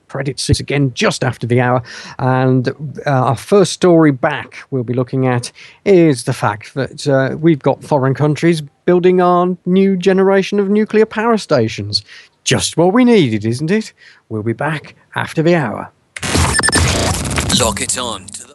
Speaker 1: credits again just after the hour. And our first story back we'll be looking at is the fact that we've got foreign countries building our new generation of nuclear power stations. Just what we needed, isn't it? We'll be back after the hour.
Speaker 3: Lock it on to the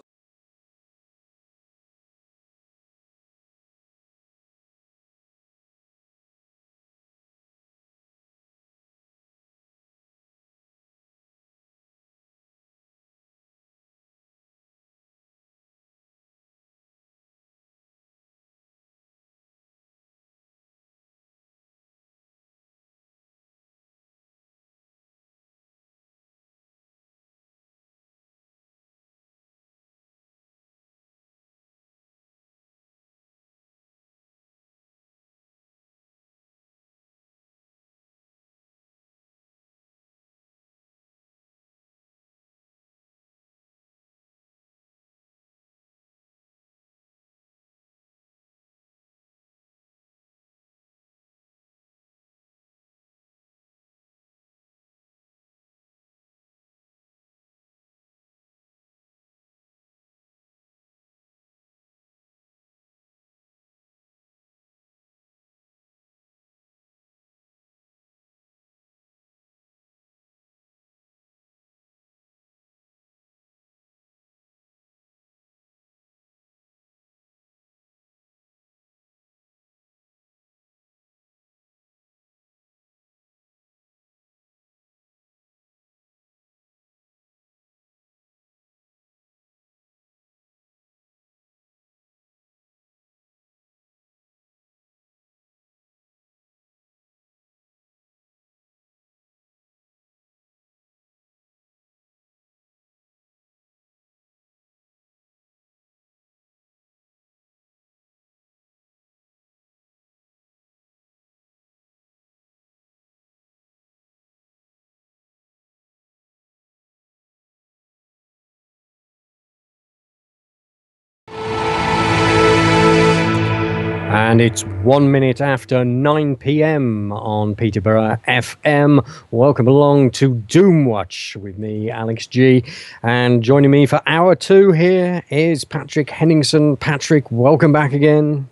Speaker 1: And it's 1 minute after 9 p.m. on Peterborough FM. Welcome along to Doomwatch with me, Alex G. And joining me for hour 2 here is Patrick Henningsen. Patrick, welcome back again.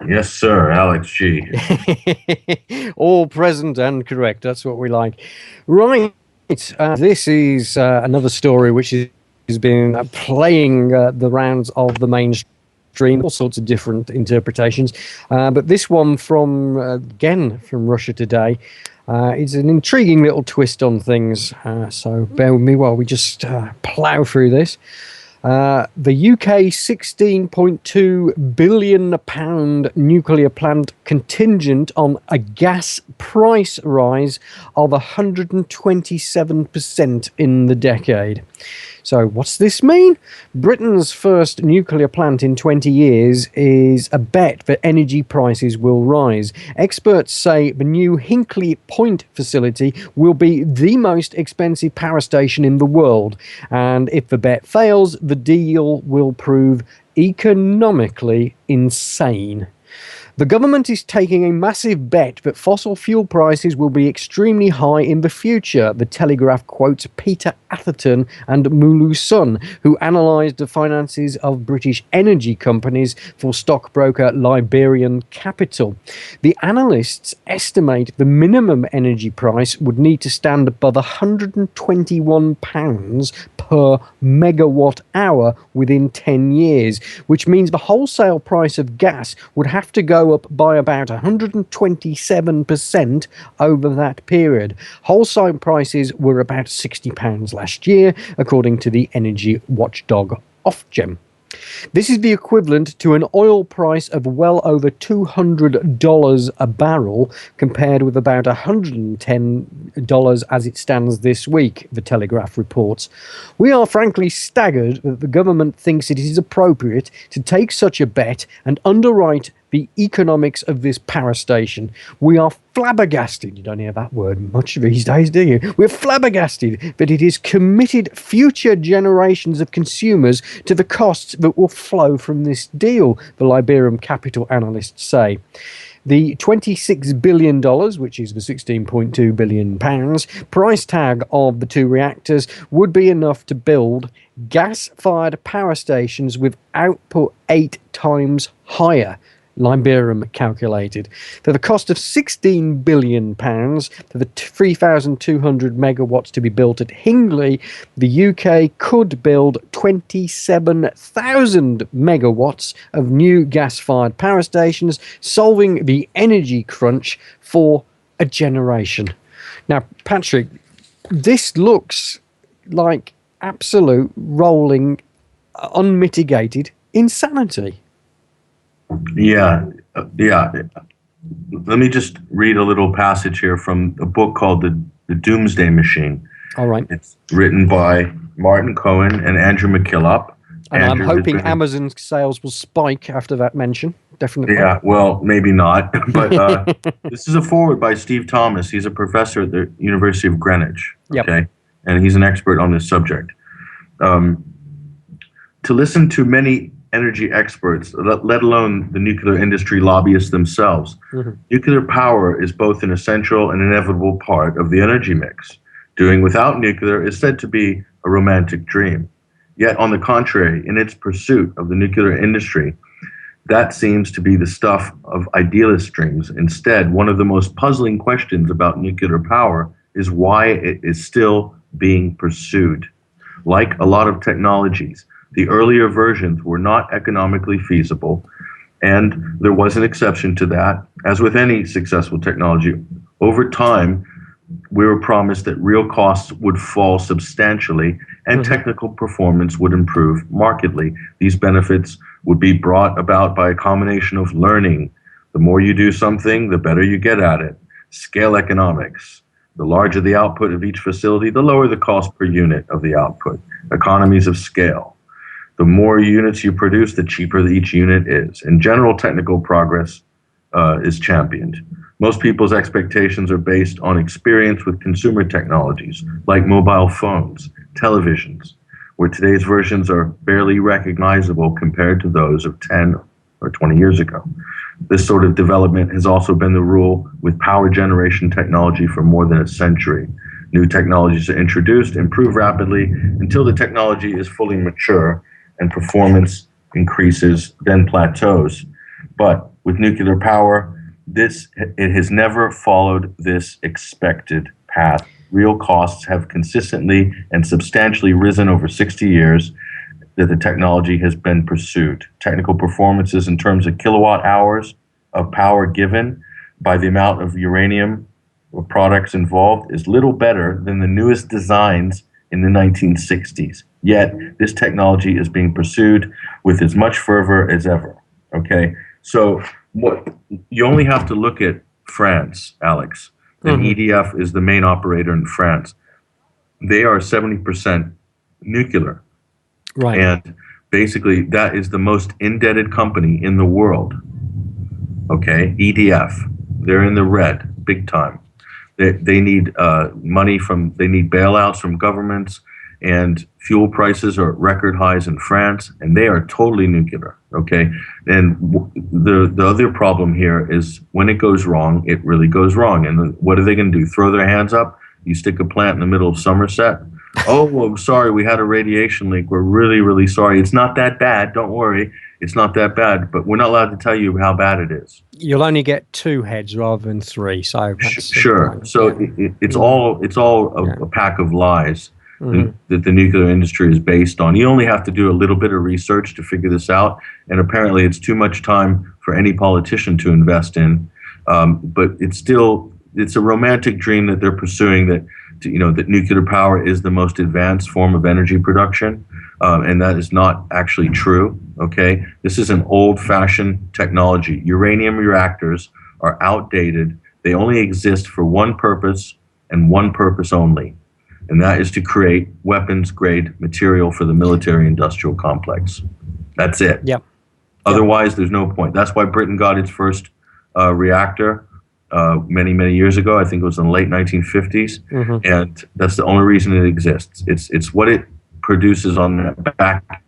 Speaker 2: Yes, sir, Alex G.
Speaker 1: All present and correct. That's what we like. Right. This is another story which has been playing the rounds of the mainstream. All sorts of different interpretations, but this one from Russia Today is an intriguing little twist on things, so bear with me while we just plough through this. The UK £16.2 billion nuclear plant contingent on a gas price rise of 127% in the decade. So what's this mean? Britain's first nuclear plant in 20 years is a bet that energy prices will rise. Experts say the new Hinkley Point facility will be the most expensive power station in the world. And if the bet fails, the deal will prove economically insane. The government is taking a massive bet that fossil fuel prices will be extremely high in the future. The Telegraph quotes Peter Atherton and Mulu Sun, who analysed the finances of British energy companies for stockbroker Liberian Capital. The analysts estimate the minimum energy price would need to stand above £121 per megawatt hour within 10 years, which means the wholesale price of gas would have to go up by about 127% over that period. Wholesale prices were about £60 last year, according to the energy watchdog Ofgem. This is the equivalent to an oil price of well over $200 a barrel, compared with about $110 as it stands this week, the Telegraph reports. We are frankly staggered that the government thinks it is appropriate to take such a bet and underwrite the economics of this power station. We are flabbergasted. You don't hear that word much these days, do you? We're flabbergasted that it has committed future generations of consumers to the costs that will flow from this deal, the Liberian Capital analysts say. The $26 billion, which is the £16.2 billion price tag of the two reactors, would be enough to build gas-fired power stations with output 8 times higher, Liberium calculated. For the cost of £16 billion for the 3,200 megawatts to be built at Hinkley, the UK could build 27,000 megawatts of new gas-fired power stations, solving the energy crunch for a generation. Now, Patrick, this looks like absolute rolling, unmitigated insanity.
Speaker 2: Yeah. Let me just read a little passage here from a book called The Doomsday Machine.
Speaker 1: All right.
Speaker 2: It's written by Martin Cohen and Andrew McKillop.
Speaker 1: And I'm hoping Amazon's sales will spike after that mention. Definitely.
Speaker 2: Yeah, well, maybe not. But this is a foreword by Steve Thomas. He's a professor at the University of Greenwich. Okay.
Speaker 1: Yep.
Speaker 2: And he's an expert on this subject. To listen to many energy experts, let alone the nuclear industry lobbyists themselves, nuclear power is both an essential and inevitable part of the energy mix. Doing without nuclear is said to be a romantic dream. Yet, on the contrary, in its pursuit of the nuclear industry, that seems to be the stuff of idealist dreams. Instead, one of the most puzzling questions about nuclear power is why it is still being pursued. Like a lot of technologies, the earlier versions were not economically feasible, and there was an exception to that. As with any successful technology, over time, we were promised that real costs would fall substantially and technical performance would improve markedly. These benefits would be brought about by a combination of learning. The more you do something, the better you get at it. Scale economics. The larger the output of each facility, the lower the cost per unit of the output. Economies of scale. The more units you produce, the cheaper each unit is. In general, technical progress is championed. Most people's expectations are based on experience with consumer technologies, like mobile phones, televisions, where today's versions are barely recognizable compared to those of 10 or 20 years ago. This sort of development has also been the rule with power generation technology for more than a century. New technologies are introduced, improve rapidly until the technology is fully mature and performance increases, then plateaus. But with nuclear power, it has never followed this expected path. Real costs have consistently and substantially risen over 60 years that the technology has been pursued. Technical performances in terms of kilowatt hours of power given by the amount of uranium or products involved is little better than the newest designs in the 1960s. Yet this technology is being pursued with as much fervor as ever. Okay, so what you only have to look at France, Alex, and EDF is the main operator in France. They are 70% nuclear.
Speaker 1: Right.
Speaker 2: And basically, that is the most indebted company in the world. Okay, EDF, they're in the red, big time. They need money they need bailouts from governments, and fuel prices are at record highs in France, and they are totally nuclear. Okay, and the other problem here is when it goes wrong, it really goes wrong. And what are they going to do? Throw their hands up? You stick a plant in the middle of Somerset? Oh, well, sorry, we had a radiation leak. We're really, really sorry. It's not that bad. Don't worry. It's not that bad. But we're not allowed to tell you how bad it is.
Speaker 1: You'll only get 2 heads rather than 3. So that's
Speaker 2: sure. So yeah. It's all a pack of lies that the nuclear industry is based on. You only have to do a little bit of research to figure this out. And apparently it's too much time for any politician to invest in. But it's a romantic dream that they're pursuing, that nuclear power is the most advanced form of energy production, and that is not actually true. Okay, this is an old-fashioned technology. Uranium reactors are outdated. They only exist for one purpose and one purpose only, and that is to create weapons-grade material for the military-industrial complex. That's it.
Speaker 1: Yep.
Speaker 2: Otherwise, there's no point. That's why Britain got its first reactor many, many years ago. I think it was in the late 1950s, and that's the only reason it exists. It's what it produces on that back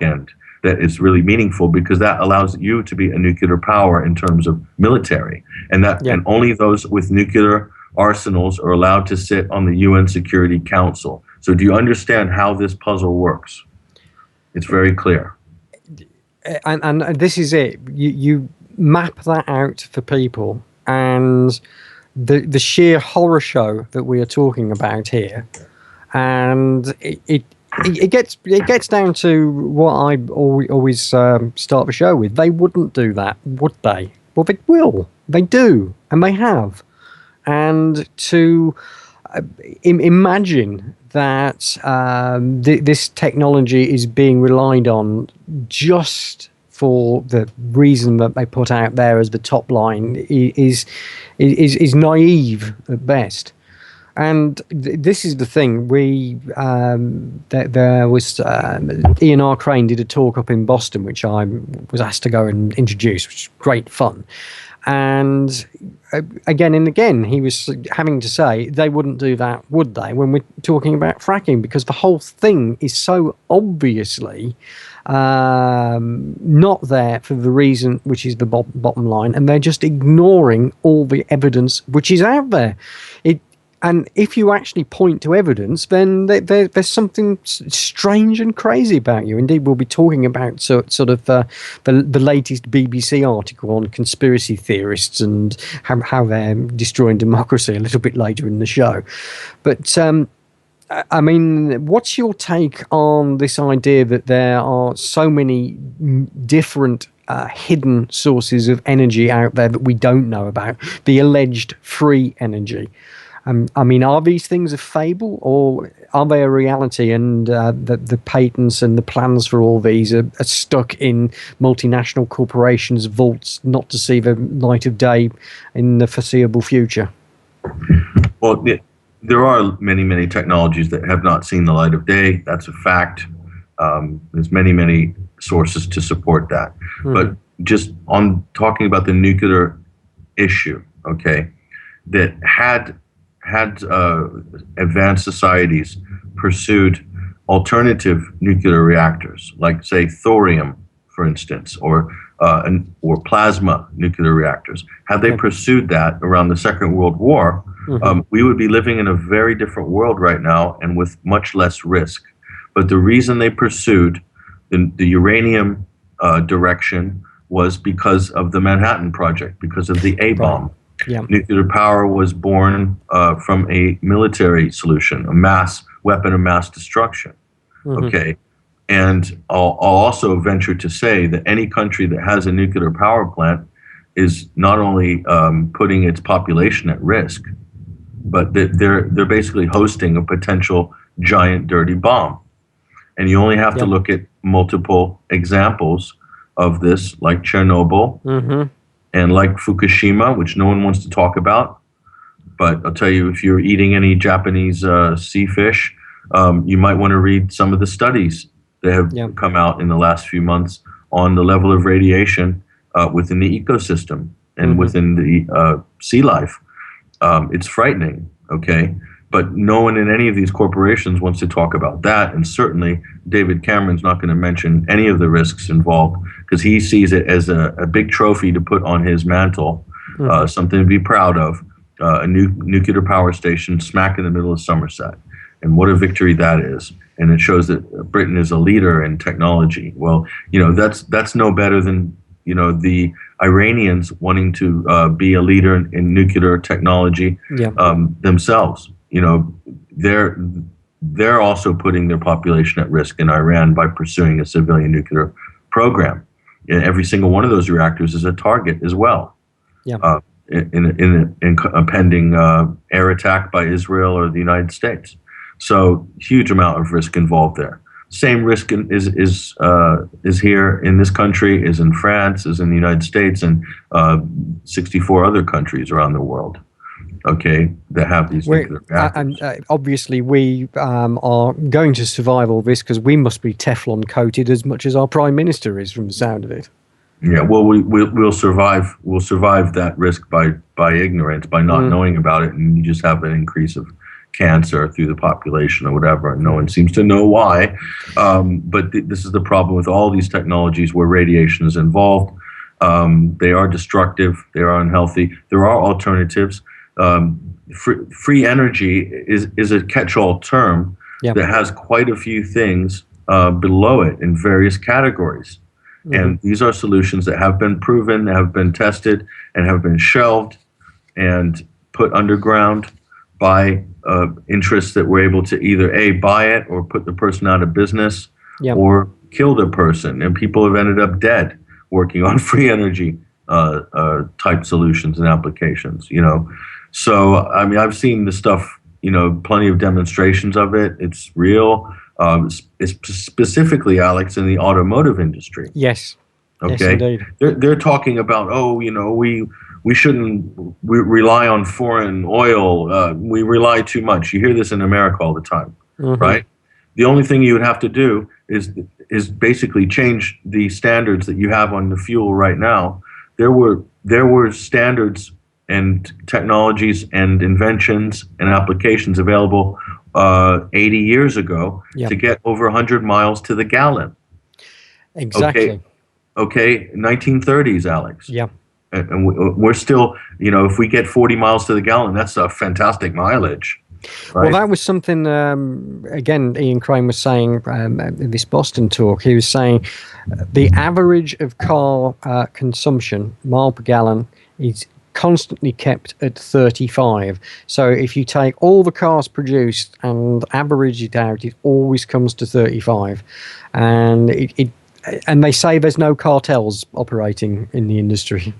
Speaker 2: end that is really meaningful, because that allows you to be a nuclear power in terms of military, and and only those with nuclear arsenals are allowed to sit on the UN Security Council. So do you understand how this puzzle works? It's very clear.
Speaker 1: And this is it. You map that out for people. And the sheer horror show that we are talking about here, and it gets down to what I always start the show with. They wouldn't do that, would they? Well, they will. They do, and they have. And to imagine that this technology is being relied on just for the reason that they put out there as the top line is naive at best. And this is the thing. There was Ian R. Crane did a talk up in Boston, which I was asked to go and introduce, which is great fun. And again and again, he was having to say they wouldn't do that, would they, when we're talking about fracking, because the whole thing is so obviously not there for the reason which is the bottom line, and they're just ignoring all the evidence which is out there. And if you actually point to evidence, then there's something strange and crazy about you. Indeed, we'll be talking about sort of the latest BBC article on conspiracy theorists and how they're destroying democracy a little bit later in the show. But I mean, what's your take on this idea that there are so many different hidden sources of energy out there that we don't know about, the alleged free energy? I mean, are these things a fable, or are they a reality, and the patents and the plans for all these are stuck in multinational corporations' vaults, not to see the light of day in the foreseeable future?
Speaker 2: Well, there are many, many technologies that have not seen the light of day. That's a fact. There's many, many sources to support that. But just on talking about the nuclear issue, okay, that had advanced societies pursued alternative nuclear reactors, like, say, thorium, for instance, or or plasma nuclear reactors. Had they pursued that around the Second World War, we would be living in a very different world right now and with much less risk. But the reason they pursued the uranium direction was because of the Manhattan Project, because of the A-bomb.
Speaker 1: Right. Yeah.
Speaker 2: Nuclear power was born from a military solution, a mass weapon of mass destruction. Okay. And I'll also venture to say that any country that has a nuclear power plant is not only putting its population at risk, but that they're basically hosting a potential giant dirty bomb. And you only have to look at multiple examples of this, like Chernobyl and like Fukushima, which no one wants to talk about. But I'll tell you, if you're eating any Japanese sea fish, you might want to read some of the studies that have come out in the last few months on the level of radiation within the ecosystem and within the sea life. It's frightening, okay? But no one in any of these corporations wants to talk about that, and certainly David Cameron's not going to mention any of the risks involved because he sees it as a big trophy to put on his mantle, something to be proud of, a new nuclear power station smack in the middle of Somerset. And what a victory that is. And it shows that Britain is a leader in technology. Well, that's no better than, the Iranians wanting to be a leader in nuclear technology themselves. They're also putting their population at risk in Iran by pursuing a civilian nuclear program. And every single one of those reactors is a target as well. In a pending air attack by Israel or the United States. So huge amount of risk involved there. Same risk is here in this country, is in France, is in the United States, and 64 other countries around the world. Okay, that have these nuclear reactors.
Speaker 1: And obviously, we are going to survive all this because we must be Teflon coated as much as our Prime Minister is, from the sound of it.
Speaker 2: Yeah, well, we'll survive. We'll survive that risk by ignorance, by not knowing about it, and you just have an increase of cancer through the population or whatever, and no one seems to know why. But this is the problem with all these technologies where radiation is involved. They are destructive. They are unhealthy. There are alternatives. Free energy is a catch-all term that has quite a few things below it in various categories. And these are solutions that have been proven, that have been tested, and have been shelved and put underground by interests that were able to either A, buy it or put the person out of business or kill the person. And people have ended up dead working on free energy type solutions and applications, So, I mean, I've seen the stuff, plenty of demonstrations of it. It's real. It's specifically, Alex, in the automotive industry.
Speaker 1: Yes.
Speaker 2: Okay.
Speaker 1: Yes, indeed.
Speaker 2: They're talking about, we shouldn't rely on foreign oil. We rely too much. You hear this in America all the time, right? The only thing you would have to do is basically change the standards that you have on the fuel right now. There were standards and technologies and inventions and applications available 80 years ago to get over 100 miles to the gallon.
Speaker 1: Exactly.
Speaker 2: Okay, 1930s, Alex.
Speaker 1: Yeah.
Speaker 2: And we're still, if we get 40 miles to the gallon, that's a fantastic mileage. Right?
Speaker 1: Well, that was something, again, Ian Crane was saying in this Boston talk. He was saying the average of car consumption, mile per gallon, is constantly kept at 35. So if you take all the cars produced and average it out, it always comes to 35. And and they say there's no cartels operating in the industry.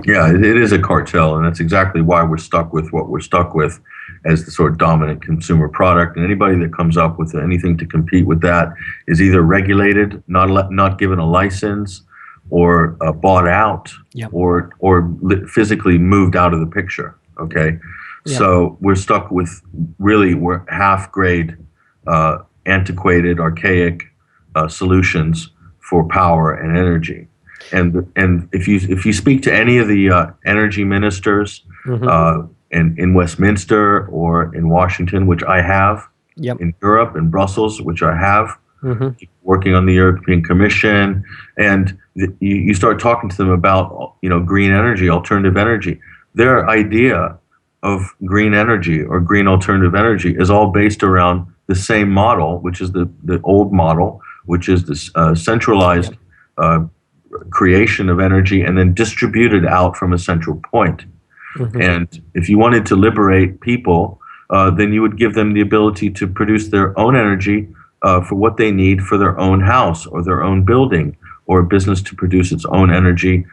Speaker 2: Yeah, it is a cartel, and that's exactly why we're stuck with what we're stuck with as the sort of dominant consumer product. And anybody that comes up with anything to compete with that is either regulated, not given a license, or bought out, or physically moved out of the picture. Okay, so we're stuck with we're half-grade, antiquated, archaic solutions for power and energy. And if you speak to any of the energy ministers in Westminster or in Washington, which I have, in Europe, in Brussels, which I have, working on the European Commission, and you start talking to them about, green energy, alternative energy. Their idea of green energy or green alternative energy is all based around the same model, which is the old model, which is this centralized creation of energy and then distributed out from a central point. And if you wanted to liberate people, then you would give them the ability to produce their own energy for what they need for their own house or their own building, or a business to produce its own energy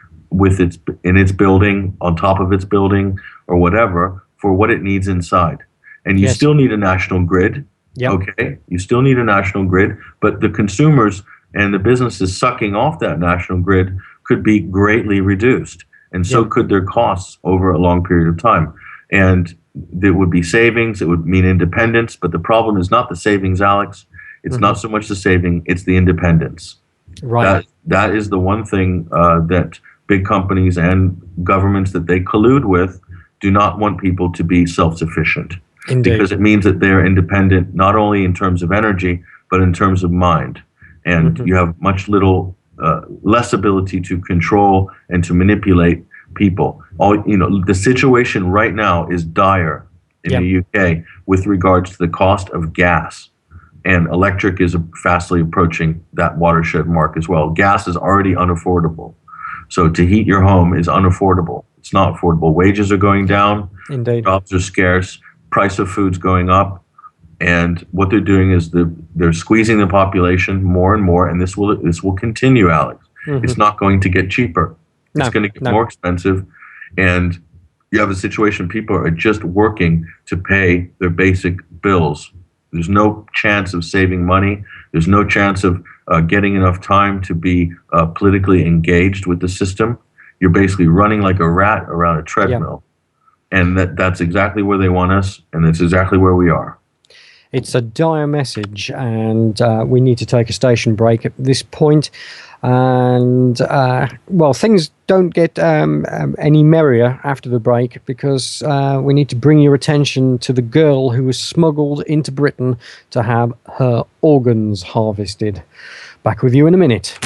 Speaker 2: in its building, on top of its building, or whatever, for what it needs inside. And you still need a national grid. Okay, you still need a national grid, but the consumers and the businesses sucking off that national grid could be greatly reduced, and so could their costs over a long period of time. And there would be savings, it would mean independence, but the problem is not the savings, Alex. It's not so much the saving, it's the independence.
Speaker 1: Right.
Speaker 2: That is the one thing that big companies and governments that they collude with do not want people to be self-sufficient.
Speaker 1: Indeed.
Speaker 2: Because it means that they're independent not only in terms of energy, but in terms of mind. And you have much less ability to control and to manipulate people. The situation right now is dire in the UK with regards to the cost of gas. And electric is fastly approaching that watershed mark as well. Gas is already unaffordable. So to heat your home is unaffordable. It's not affordable. Wages are going down.
Speaker 1: Indeed.
Speaker 2: Jobs are scarce. Price of food's going up. And what they're doing is they're squeezing the population more and more. And this will continue, Alex. It's not going to get cheaper. It's going to get more expensive. And you have a situation, people are just working to pay their basic bills. There's no chance of saving money. There's no chance of getting enough time to be politically engaged with the system. You're basically running like a rat around a treadmill. And that's exactly where they want us, and that's exactly where we are.
Speaker 1: It's a dire message, and we need to take a station break at this point. And, well, things don't get any merrier after the break, because we need to bring your attention to the girl who was smuggled into Britain to have her organs harvested. Back with you in a minute.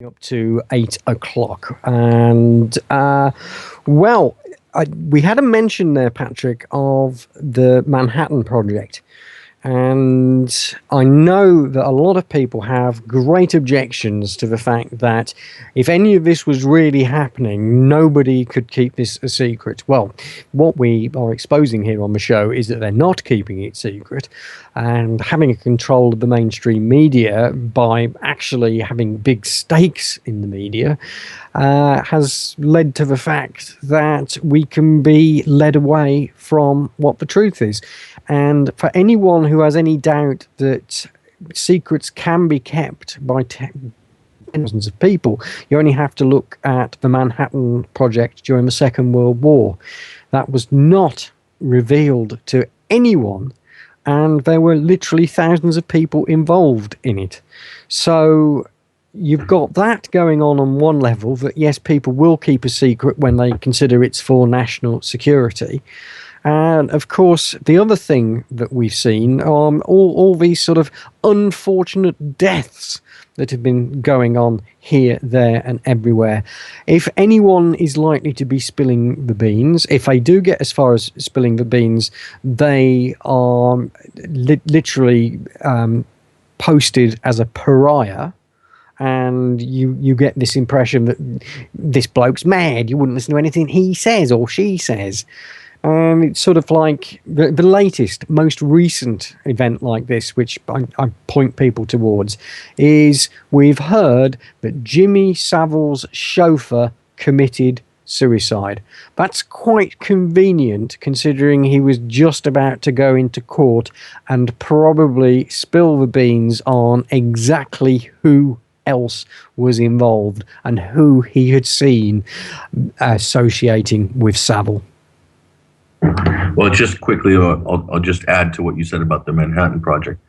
Speaker 1: Up to 8 o'clock, and well, we had a mention there, Patrick, of the Manhattan Project, and I know that a lot of people have great objections to the fact that if any of this was really happening, nobody could keep this a secret. Well, what we are exposing here on the show is that they're not keeping it secret, and having a control of the mainstream media by actually having big stakes in the media has led to the fact that we can be led away from what the truth is. And for anyone who has any doubt that secrets can be kept by thousands of people, you only have to look at the Manhattan Project during the Second World War. That was not revealed to anyone, and there were literally thousands of people involved in it. So you've got that going on one level, that yes, people will keep a secret when they consider it's for national security. And of course, the other thing that we've seen, all these sort of unfortunate deaths that have been going on here, there, and everywhere. If anyone is likely to be spilling the beans, if they do get as far as spilling the beans, they are literally posted as a pariah. And you get this impression that this bloke's mad. You wouldn't listen to anything he says or she says. It's sort of like the latest, most recent event like this, which I point people towards, is we've heard that Jimmy Savile's chauffeur committed suicide. That's quite convenient, considering he was just about to go into court and probably spill the beans on exactly who else was involved and who he had seen associating with Savile.
Speaker 2: Well, just quickly, I'll just add to what you said about the Manhattan Project.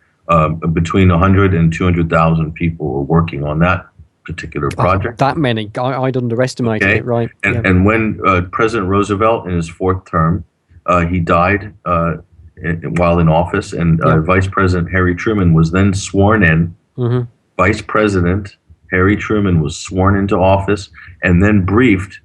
Speaker 2: Between 100 and 200,000 people were working on that particular project.
Speaker 1: That many? I'd underestimated it, right?
Speaker 2: And when President Roosevelt, in his fourth term, he died while in office, and Vice President Harry Truman was then sworn in. Mm-hmm. Vice President Harry Truman was sworn into office and then briefed,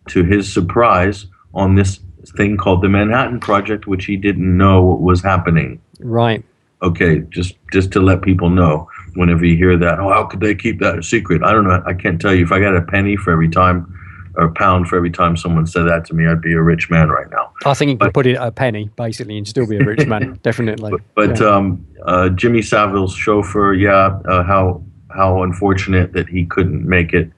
Speaker 2: to his surprise, on this thing called the Manhattan Project, which he didn't know what was happening.
Speaker 1: Right.
Speaker 2: Okay, just to let people know, whenever you hear that, how could they keep that a secret? I don't know. I can't tell you. If I got a penny for every time, or a pound for every time someone said that to me, I'd be a rich man right now.
Speaker 1: I think you could put it at a penny, basically, and still be a rich man, definitely.
Speaker 2: But Jimmy Savile's chauffeur, how unfortunate that he couldn't make it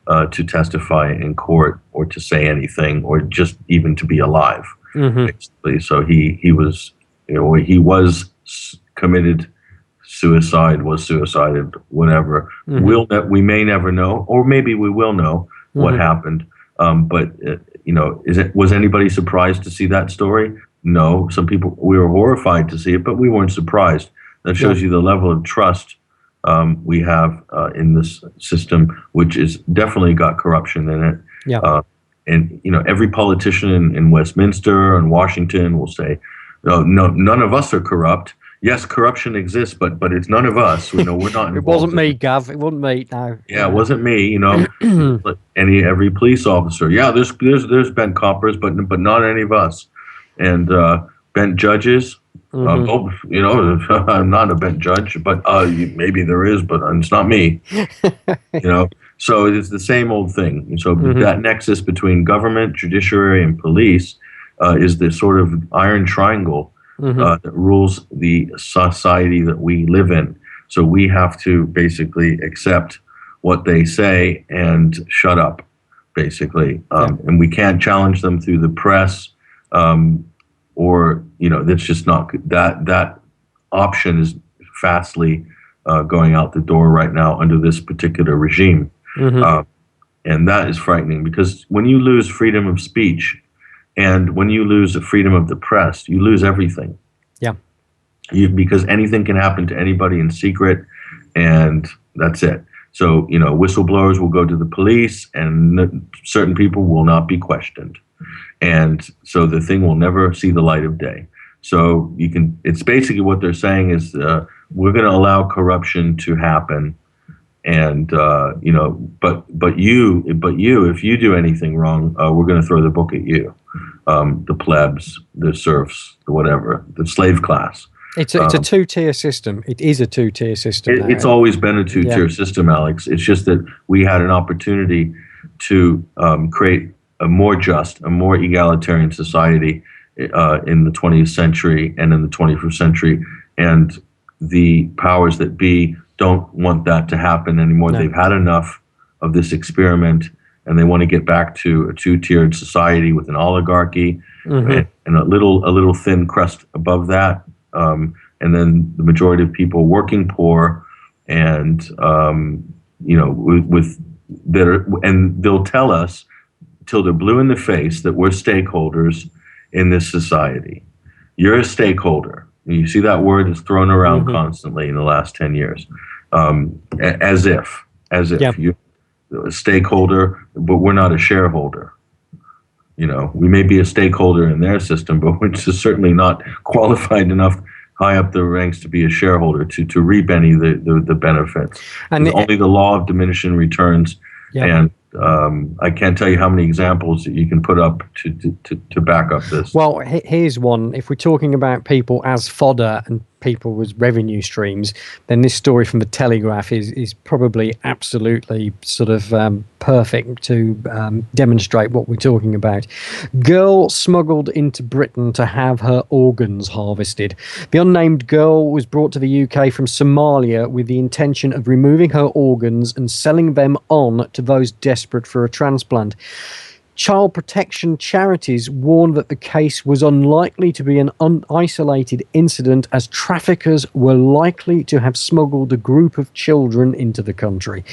Speaker 2: to testify in court or to say anything or just even to be alive. Mm-hmm. Basically. So he was, he was committed suicide, was suicided, whatever. Mm-hmm. We may never know, or maybe we will know what happened. But was anybody surprised to see that story? No. Some people, we were horrified to see it, but we weren't surprised. That shows you the level of trust we have in this system, which is definitely got corruption in it. Yeah. And every politician in Westminster and Washington will say, no, none of us are corrupt. Yes, corruption exists, but it's none of us. We're not involved.
Speaker 1: It wasn't me, Gav. It wasn't me. No.
Speaker 2: Yeah, it wasn't me. Every police officer. Yeah, there's bent coppers, but not any of us. And bent judges. Mm-hmm. I'm not a bent judge, but maybe there is, but it's not me. So it's the same old thing. And so that nexus between government, judiciary, and police is the sort of iron triangle that rules the society that we live in. So we have to basically accept what they say and shut up, basically. And we can't challenge them through the press. That's just not that option is fastly going out the door right now under this particular regime. And that is frightening, because when you lose freedom of speech and when you lose the freedom of the press, you lose everything.
Speaker 1: Yeah.
Speaker 2: Because anything can happen to anybody in secret, and that's it. So, whistleblowers will go to the police, and certain people will not be questioned. And so the thing will never see the light of day. So it's basically what they're saying is we're going to allow corruption to happen. And, but you, if you do anything wrong, we're going to throw the book at you. The plebs, the serfs, the whatever, the slave class.
Speaker 1: It's a two-tier system. It is a two-tier system.
Speaker 2: It's always been a two-tier system, Alex. It's just that we had an opportunity to create a more just, a more egalitarian society in the 20th century and in the 21st century. And the powers that be don't want that to happen anymore. No. They've had enough of this experiment, and they want to get back to a two-tiered society with an oligarchy and a little thin crust above that. And then the majority of people working poor, and and they'll tell us till they're blue in the face that we're stakeholders in this society. You're a stakeholder. You see that word is thrown around constantly in the last 10 years, as if
Speaker 1: Yep.
Speaker 2: you're a stakeholder, but we're not a shareholder. We may be a stakeholder in their system, but we're just certainly not qualified enough high up the ranks to be a shareholder to reap any of the benefits.
Speaker 1: And
Speaker 2: only the law of diminishing returns.
Speaker 1: Yep.
Speaker 2: And I can't tell you how many examples that you can put up to back up this.
Speaker 1: Well, here's one. If we're talking about people as fodder and people as revenue streams, then this story from the Telegraph is probably absolutely sort of perfect to demonstrate what we're talking about. Girl smuggled into Britain to have her organs harvested. The unnamed girl was brought to the UK from Somalia with the intention of removing her organs and selling them on to those desperate for a transplant. Child protection charities warned that the case was unlikely to be an isolated incident, as traffickers were likely to have smuggled a group of children into the country.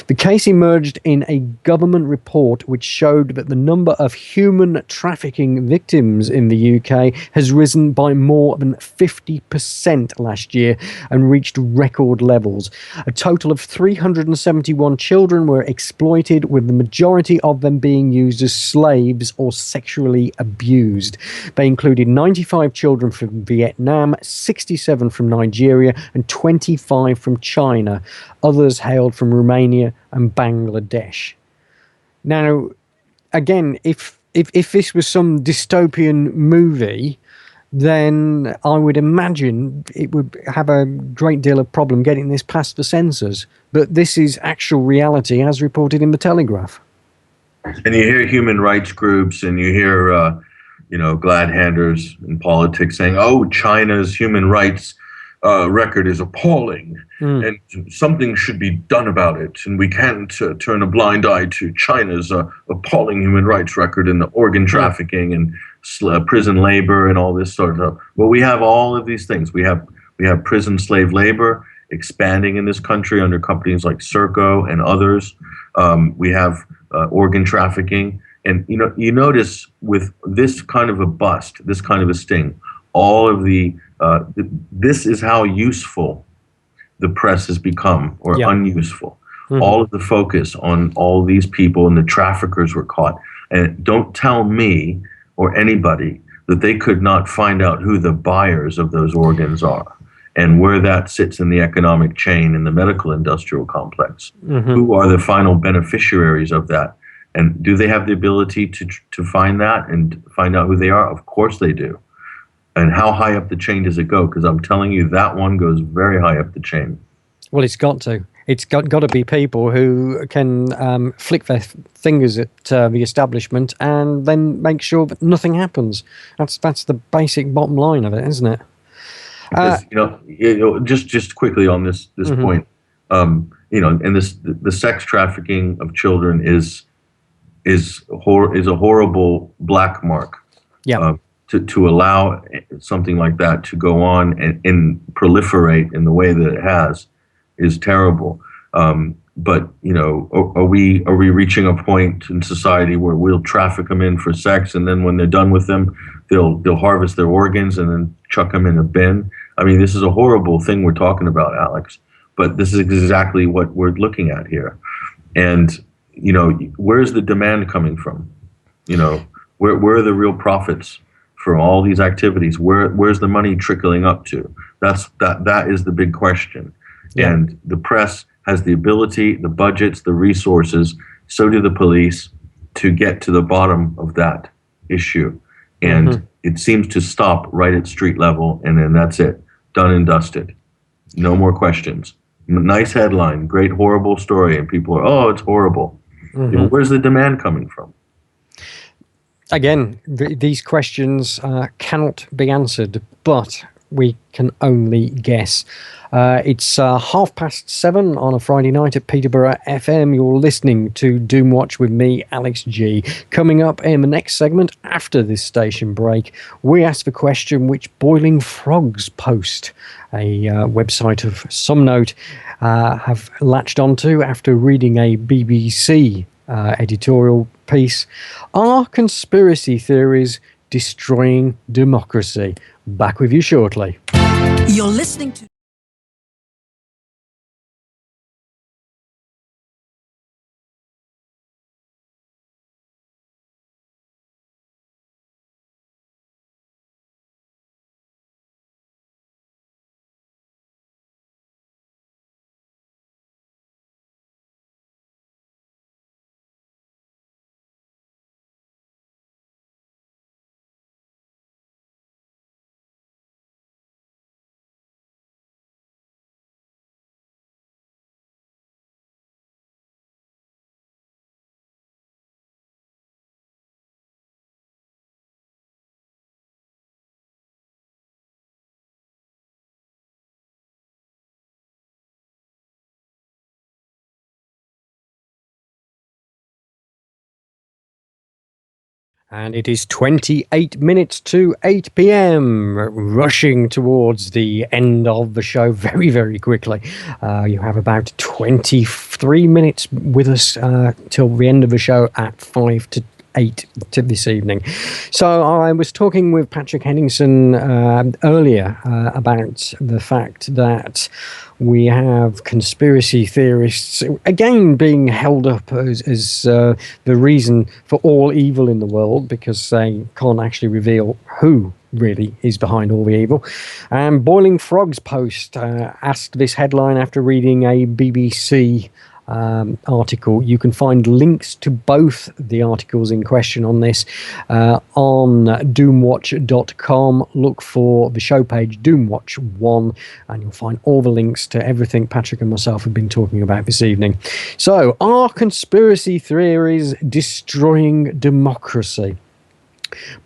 Speaker 1: The case emerged in a government report which showed that the number of human trafficking victims in the UK has risen by more than 50% last year and reached record levels. A total of 371 children were exploited, with the majority of them being used as slaves or sexually abused. They included 95 children from Vietnam, 67 from Nigeria, and 25 from China. Others hailed from Romania and Bangladesh. Now, again, if this was some dystopian movie, then I would imagine it would have a great deal of problem getting this past the censors. But this is actual reality as reported in the Telegraph.
Speaker 2: And you hear human rights groups and you hear, glad-handers in politics saying, oh, China's human rights record is appalling and something should be done about it. And we can't turn a blind eye to China's appalling human rights record in the organ trafficking and prison labor and all this sort of stuff. Well, we have all of these things. We have prison slave labor expanding in this country under companies like Serco and others. We have organ trafficking, and you notice with this kind of a bust, this kind of a sting, all of this is how useful the press has become, or unuseful. All of the focus on all these people and the traffickers were caught, and don't tell me or anybody that they could not find out who the buyers of those organs are and where that sits in the economic chain in the medical industrial complex. Who are the final beneficiaries of that? And do they have the ability to find that and find out who they are? Of course they do. And how high up the chain does it go? Because I'm telling you, that one goes very high up the chain.
Speaker 1: Well, it's got to. It's got to be people who can flick their fingers at the establishment and then make sure that nothing happens. That's the basic bottom line of it, isn't it?
Speaker 2: Just quickly on this point, and the sex trafficking of children is a horrible black mark.
Speaker 1: Yeah.
Speaker 2: To allow something like that to go on and proliferate in the way that it has is terrible. But are we reaching a point in society where we'll traffic them in for sex, and then when they're done with them, they'll harvest their organs and then chuck them in a bin? I mean, this is a horrible thing we're talking about, Alex. But this is exactly what we're looking at here. And where's the demand coming from? Where are the real profits for all these activities? Where's the money trickling up to? That is the big question. Yeah. And the press has the ability, the budgets, the resources, so do the police, to get to the bottom of that issue. And it seems to stop right at street level, and then that's it. Done and dusted. No more questions. Nice headline, great horrible story, and people are, oh, it's horrible. Where's the demand coming from?
Speaker 1: Again, these questions cannot be answered, but we can only guess. It's 7:30 on a Friday night at Peterborough FM. You're listening to Doomwatch with me, Alex G. Coming up in the next segment after this station break, we ask the question which Boiling Frogs Post, a website of some note, have latched onto after reading a BBC editorial piece. Are conspiracy theories destroying democracy? Back with you shortly.
Speaker 4: You're listening to
Speaker 1: And it is 28 minutes to 8 p.m., rushing towards the end of the show very, very quickly. You have about 23 minutes with us till the end of the show at 5 to 8 to this evening. So I was talking with Patrick Henningsen earlier about the fact that we have conspiracy theorists again being held up as the reason for all evil in the world, because they can't actually reveal who really is behind all the evil. And Boiling Frogs post asked this headline after reading a BBC article. You can find links to both the articles in question on this on Doomwatch.com. Look for the show page Doomwatch 1 and you'll find all the links to everything Patrick and myself have been talking about this evening. So, are conspiracy theories destroying democracy?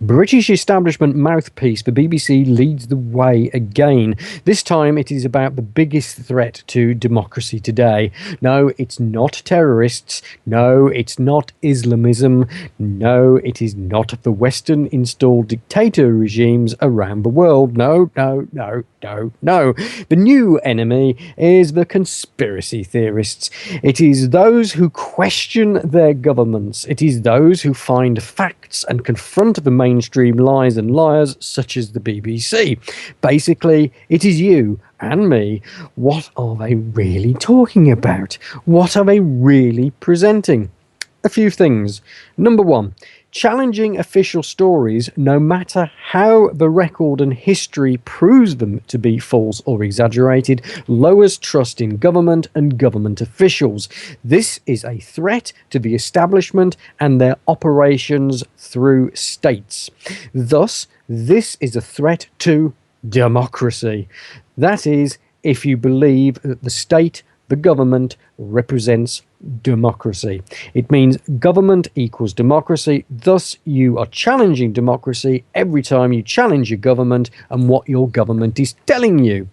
Speaker 1: British establishment mouthpiece, the BBC, leads the way again. This time it is about the biggest threat to democracy today. No, it's not terrorists. No, it's not Islamism. No, it is not the Western installed dictator regimes around the world. No, no, no, no, no. The new enemy is the conspiracy theorists. It is those who question their governments. It is those who find facts and confront the mainstream lies and liars, such as the BBC. Basically, it is you and me. What are they really talking about? What are they really presenting? A few things. Number one, challenging official stories, no matter how the record and history proves them to be false or exaggerated, lowers trust in government and government officials. This is a threat to the establishment and their operations through states. Thus, this is a threat to democracy. That is, if you believe that the state, the government, represents democracy. It means government equals democracy. Thus, you are challenging democracy every time you challenge your government and what your government is telling you.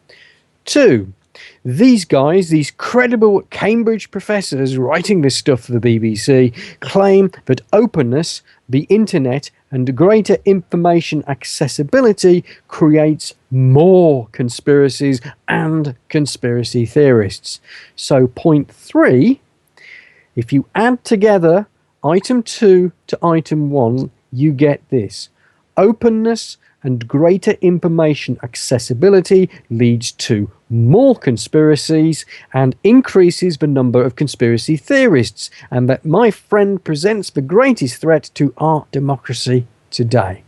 Speaker 1: Two, these guys, these credible Cambridge professors writing this stuff for the BBC, claim that openness, the internet, and greater information accessibility creates more conspiracies and conspiracy theorists. So point 3, if you add together item 2 to item 1, you get this. Openness and greater information accessibility leads to more conspiracies and increases the number of conspiracy theorists, and that, my friend, presents the greatest threat to our democracy today.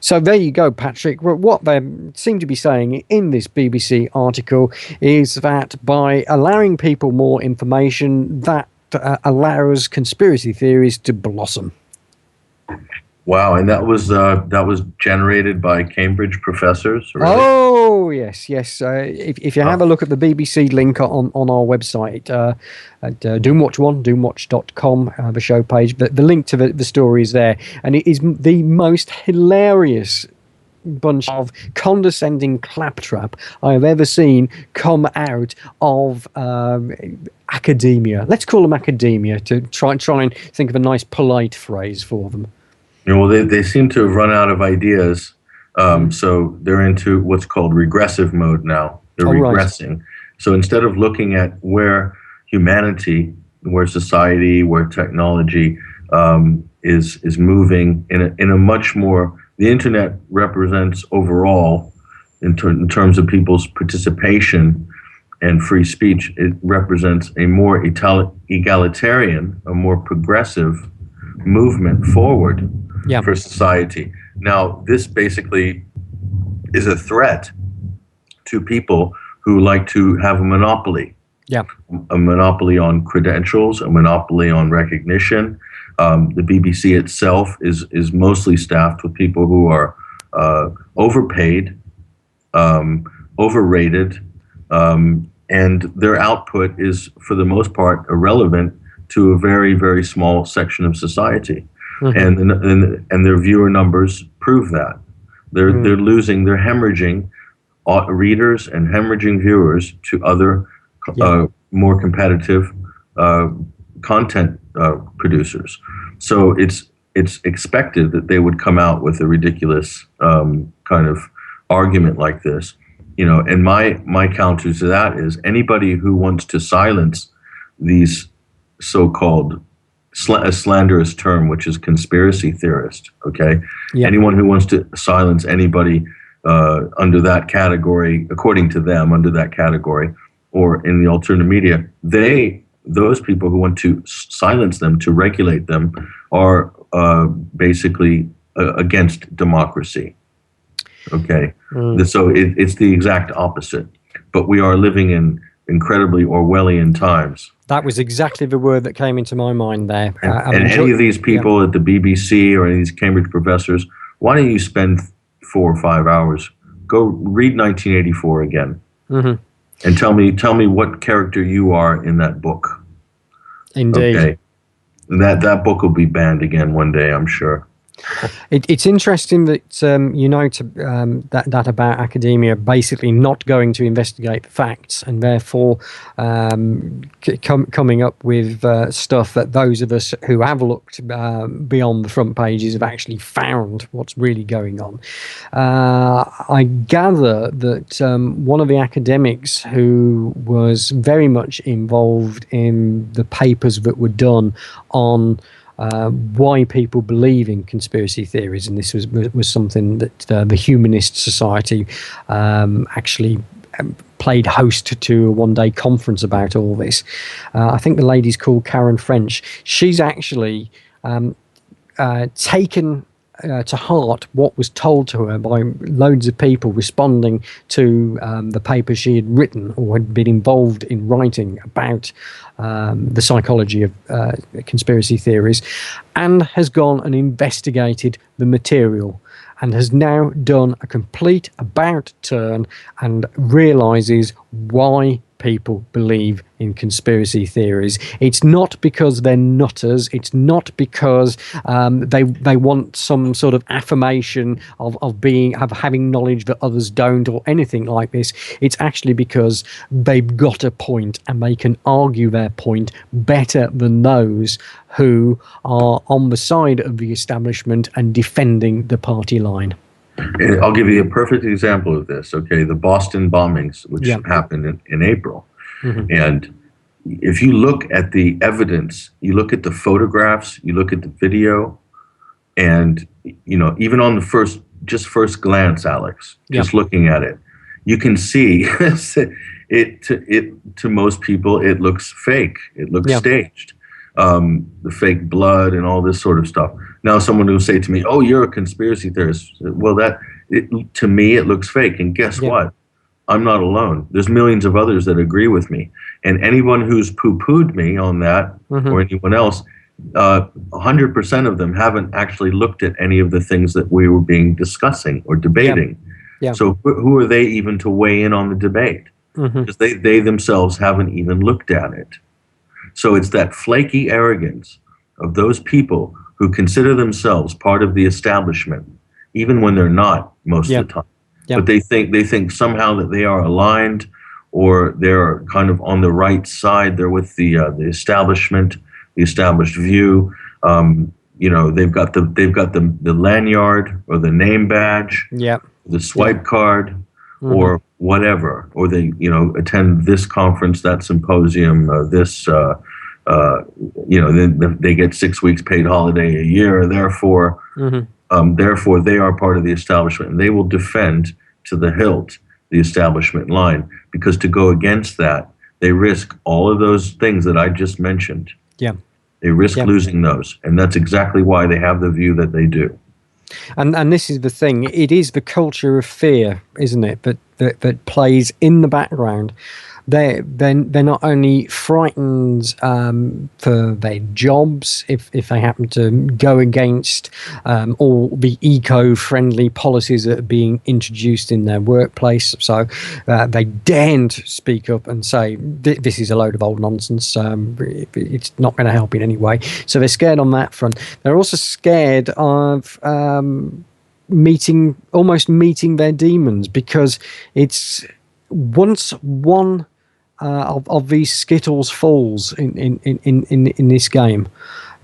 Speaker 1: So there you go, Patrick. What they seem to be saying in this BBC article is that by allowing people more information, that allows conspiracy theories to blossom.
Speaker 2: Wow, and that was generated by Cambridge professors, really?
Speaker 1: Oh, yes. If you have a look at the BBC link on our website, at Doomwatch1, doomwatch.com, the show page, the link to the story is there, and it is the most hilarious bunch of condescending claptrap I have ever seen come out of academia. Let's call them academia to try and think of a nice polite phrase for them.
Speaker 2: Well, they seem to have run out of ideas, so they're into what's called regressive mode now. They're regressing. Right. So instead of looking at where humanity, where society, where technology is moving in a much more, the internet represents overall in terms of people's participation and free speech, it represents a more egalitarian, a more progressive movement forward for society. Now, this basically is a threat to people who like to have a monopoly.
Speaker 1: Yeah.
Speaker 2: A monopoly on credentials, a monopoly on recognition. The BBC itself is mostly staffed with people who are overpaid, overrated, and their output is, for the most part, irrelevant to a very, very small section of society. And their viewer numbers prove that. They're hemorrhaging readers and hemorrhaging viewers to other more competitive content producers. So it's expected that they would come out with a ridiculous kind of argument like this, and my counter to that is anybody who wants to silence these so-called a slanderous term, which is conspiracy theorist. Okay, anyone who wants to silence anybody under that category, according to them, under that category, or in the alternative media, those people who want to silence them, to regulate them, are basically against democracy. Okay, so it's the exact opposite. But we are living in incredibly Orwellian times.
Speaker 1: That was exactly the word that came into my mind there.
Speaker 2: And any of these people at the BBC or any of these Cambridge professors, why don't you spend 4 or 5 hours, go read 1984 again, and tell me what character you are in that book.
Speaker 1: Indeed.
Speaker 2: Okay. That book will be banned again one day, I'm sure.
Speaker 1: It's interesting that that about academia basically not going to investigate the facts, and therefore coming up with stuff that those of us who have looked beyond the front pages have actually found what's really going on. I gather that one of the academics who was very much involved in the papers that were done on why people believe in conspiracy theories, and this was something that the Humanist Society actually played host to a one-day conference about all this. I think the lady's called Karen French. She's actually taken to heart what was told to her by loads of people responding to the paper she had written or had been involved in writing about the psychology of conspiracy theories, and has gone and investigated the material and has now done a complete about turn and realizes why people believe in conspiracy theories. It's not because they're nutters. It's not because they want some sort of affirmation of having knowledge that others don't or anything like this. It's actually because they've got a point and they can argue their point better than those who are on the side of the establishment and defending the party line.
Speaker 2: I'll give you a perfect example of this. Okay, the Boston bombings, which happened in April. And if you look at the evidence, you look at the photographs, you look at the video, and even on the first glance, Alex, just looking at it, you can see it to most people it looks fake. It looks staged. The fake blood and all this sort of stuff. Now someone will say to me, "Oh, you're a conspiracy theorist." Well, to me it looks fake, and guess what? I'm not alone. There's millions of others that agree with me, and anyone who's poo-pooed me on that or anyone else, 100% of them haven't actually looked at any of the things that we were discussing or debating. So who are they even to weigh in on the debate? Because they themselves haven't even looked at it. So it's that flaky arrogance of those people who consider themselves part of the establishment, even when they're not most of the time. But they think somehow that they are aligned, or they're kind of on the right side. They're with the establishment, the established view. They've got the lanyard or the name badge, the swipe card, or whatever, or they attend this conference, that symposium, then they get 6 weeks paid holiday a year. Therefore, they are part of the establishment, and they will defend to the hilt the establishment line, because to go against that, they risk all of those things that I just mentioned.
Speaker 1: Yeah.
Speaker 2: They risk losing those, and that's exactly why they have the view that they do.
Speaker 1: And this is the thing. It is the culture of fear, isn't it, that plays in the background. They're not only frightened for their jobs if they happen to go against all the eco-friendly policies that are being introduced in their workplace. So they daren't speak up and say, this is a load of old nonsense. It's not going to help in any way. So they're scared on that front. They're also scared of almost meeting their demons, because it's once one of these Skittles falls in this game,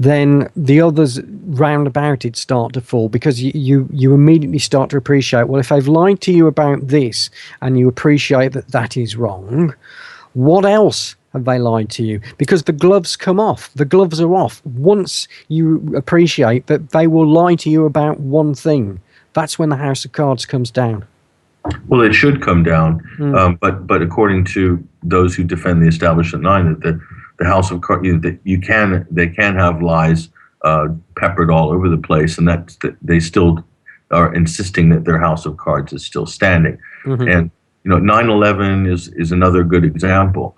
Speaker 1: then the others round about it start to fall, because you immediately start to appreciate, well, if they've lied to you about this and you appreciate that that is wrong, what else have they lied to you? Because the gloves come off. The gloves are off once you appreciate that they will lie to you about one thing. That's when the House of Cards comes down.
Speaker 2: Well, it should come down, but according to those who defend the establishment line, that the House of Cards, they can have lies peppered all over the place, and that they still are insisting that their House of Cards is still standing. And 9/11 is another good example.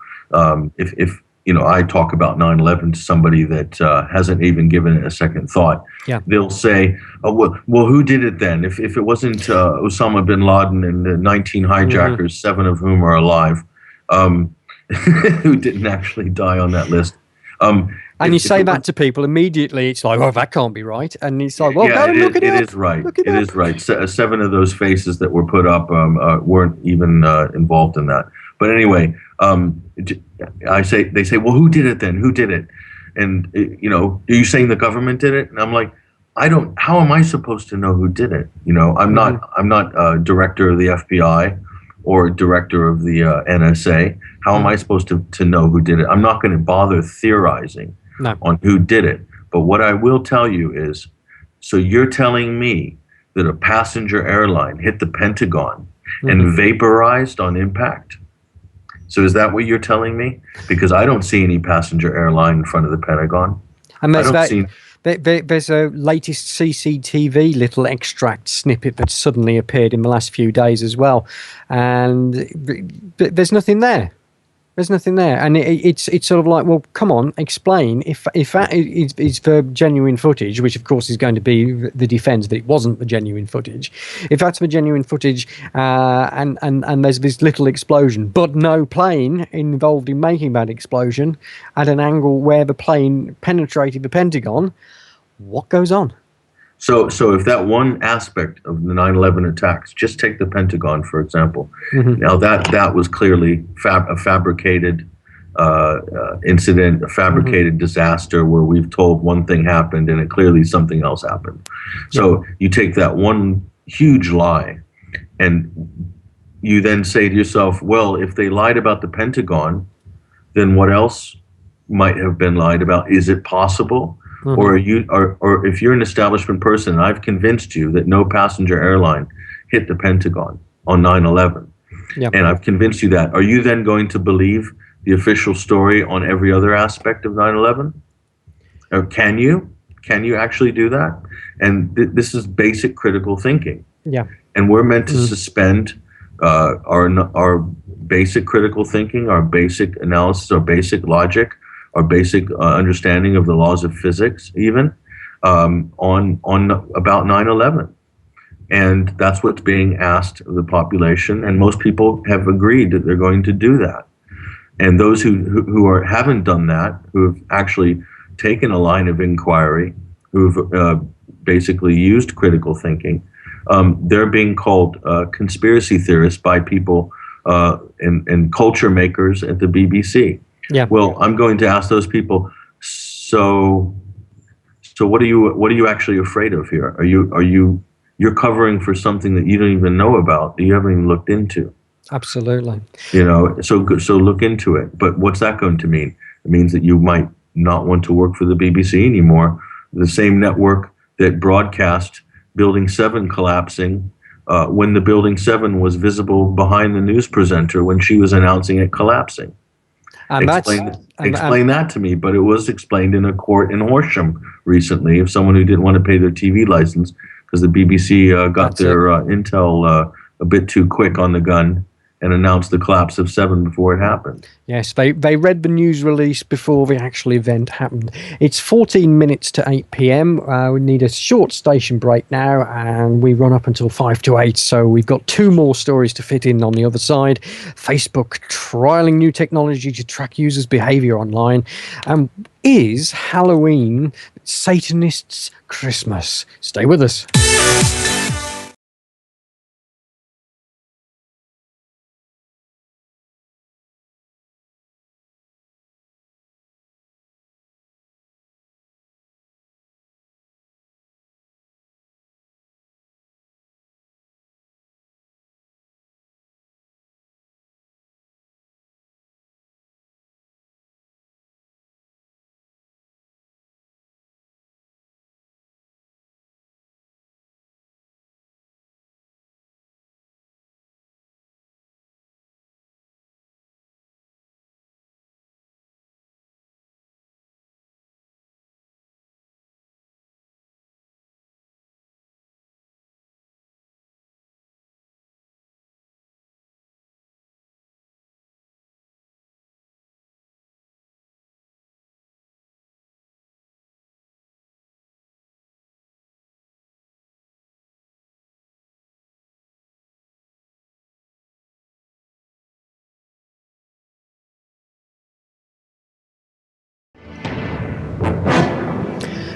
Speaker 2: If I talk about 9/11 to somebody that hasn't even given it a second thought, they'll say, oh, well, who did it then? If it wasn't Osama bin Laden and the 19 hijackers, 7 of whom are alive, who didn't actually die on that list.
Speaker 1: And you say that to people immediately, it's like, oh, that can't be right. And it's like, well, go and look it up.
Speaker 2: It is right. It is right. 7 of those faces that were put up weren't even involved in that. But anyway, they say, well, who did it then? Who did it? And, are you saying the government did it? And I'm like, how am I supposed to know who did it? I'm not director of the FBI or director of the NSA. How am I supposed to know who did it? I'm not going to bother theorizing on who did it. But what I will tell you is, so you're telling me that a passenger airline hit the Pentagon and vaporized on impact? So is that what you're telling me? Because I don't see any passenger airline in front of the Pentagon.
Speaker 1: And there's a latest CCTV little extract snippet that suddenly appeared in the last few days as well. And there's nothing there. There's nothing there. And it's sort of like, well, come on, explain. If that is for genuine footage, which of course is going to be the defense that it wasn't the genuine footage. If that's for genuine footage and there's this little explosion, but no plane involved in making that explosion at an angle where the plane penetrated the Pentagon, what goes on?
Speaker 2: So if that one aspect of the 9/11 attacks, just take the Pentagon, for example. Now that was clearly a fabricated incident, a fabricated disaster where we've told one thing happened and it clearly something else happened. So you take that one huge lie and you then say to yourself, well, if they lied about the Pentagon, then what else might have been lied about? Is it possible? Or if you're an establishment person, and I've convinced you that no passenger airline hit the Pentagon on 9/11, and I've convinced you that, are you then going to believe the official story on every other aspect of 9/11? Or can you? Can you actually do that? And this is basic critical thinking. And we're meant to suspend our basic critical thinking, our basic analysis, our basic logic, our basic understanding of the laws of physics, even on about 9/11, and that's what's being asked of the population. And most people have agreed that they're going to do that. And those who haven't done that, who have actually taken a line of inquiry, who've basically used critical thinking, they're being called conspiracy theorists by people and culture makers at the BBC. Well, I'm going to ask those people. So what are you actually afraid of here? You're covering for something that you don't even know about, that you haven't even looked into.
Speaker 1: Absolutely.
Speaker 2: So look into it. But what's that going to mean? It means that you might not want to work for the BBC anymore. The same network that broadcast Building 7 collapsing when the Building 7 was visible behind the news presenter when she was announcing it collapsing.
Speaker 1: And
Speaker 2: Explain that to me, but it was explained in a court in Horsham recently of someone who didn't want to pay their TV license because the BBC got their intel a bit too quick on the gun and announced the collapse of 7 before it happened.
Speaker 1: Yes, they read the news release before the actual event happened. It's 14 minutes to 8 p.m. We need a short station break now, and we run up until 5 to 8, so we've got 2 more stories to fit in on the other side. Facebook trialing new technology to track users' behavior online. Is Halloween Satanists' Christmas? Stay with us.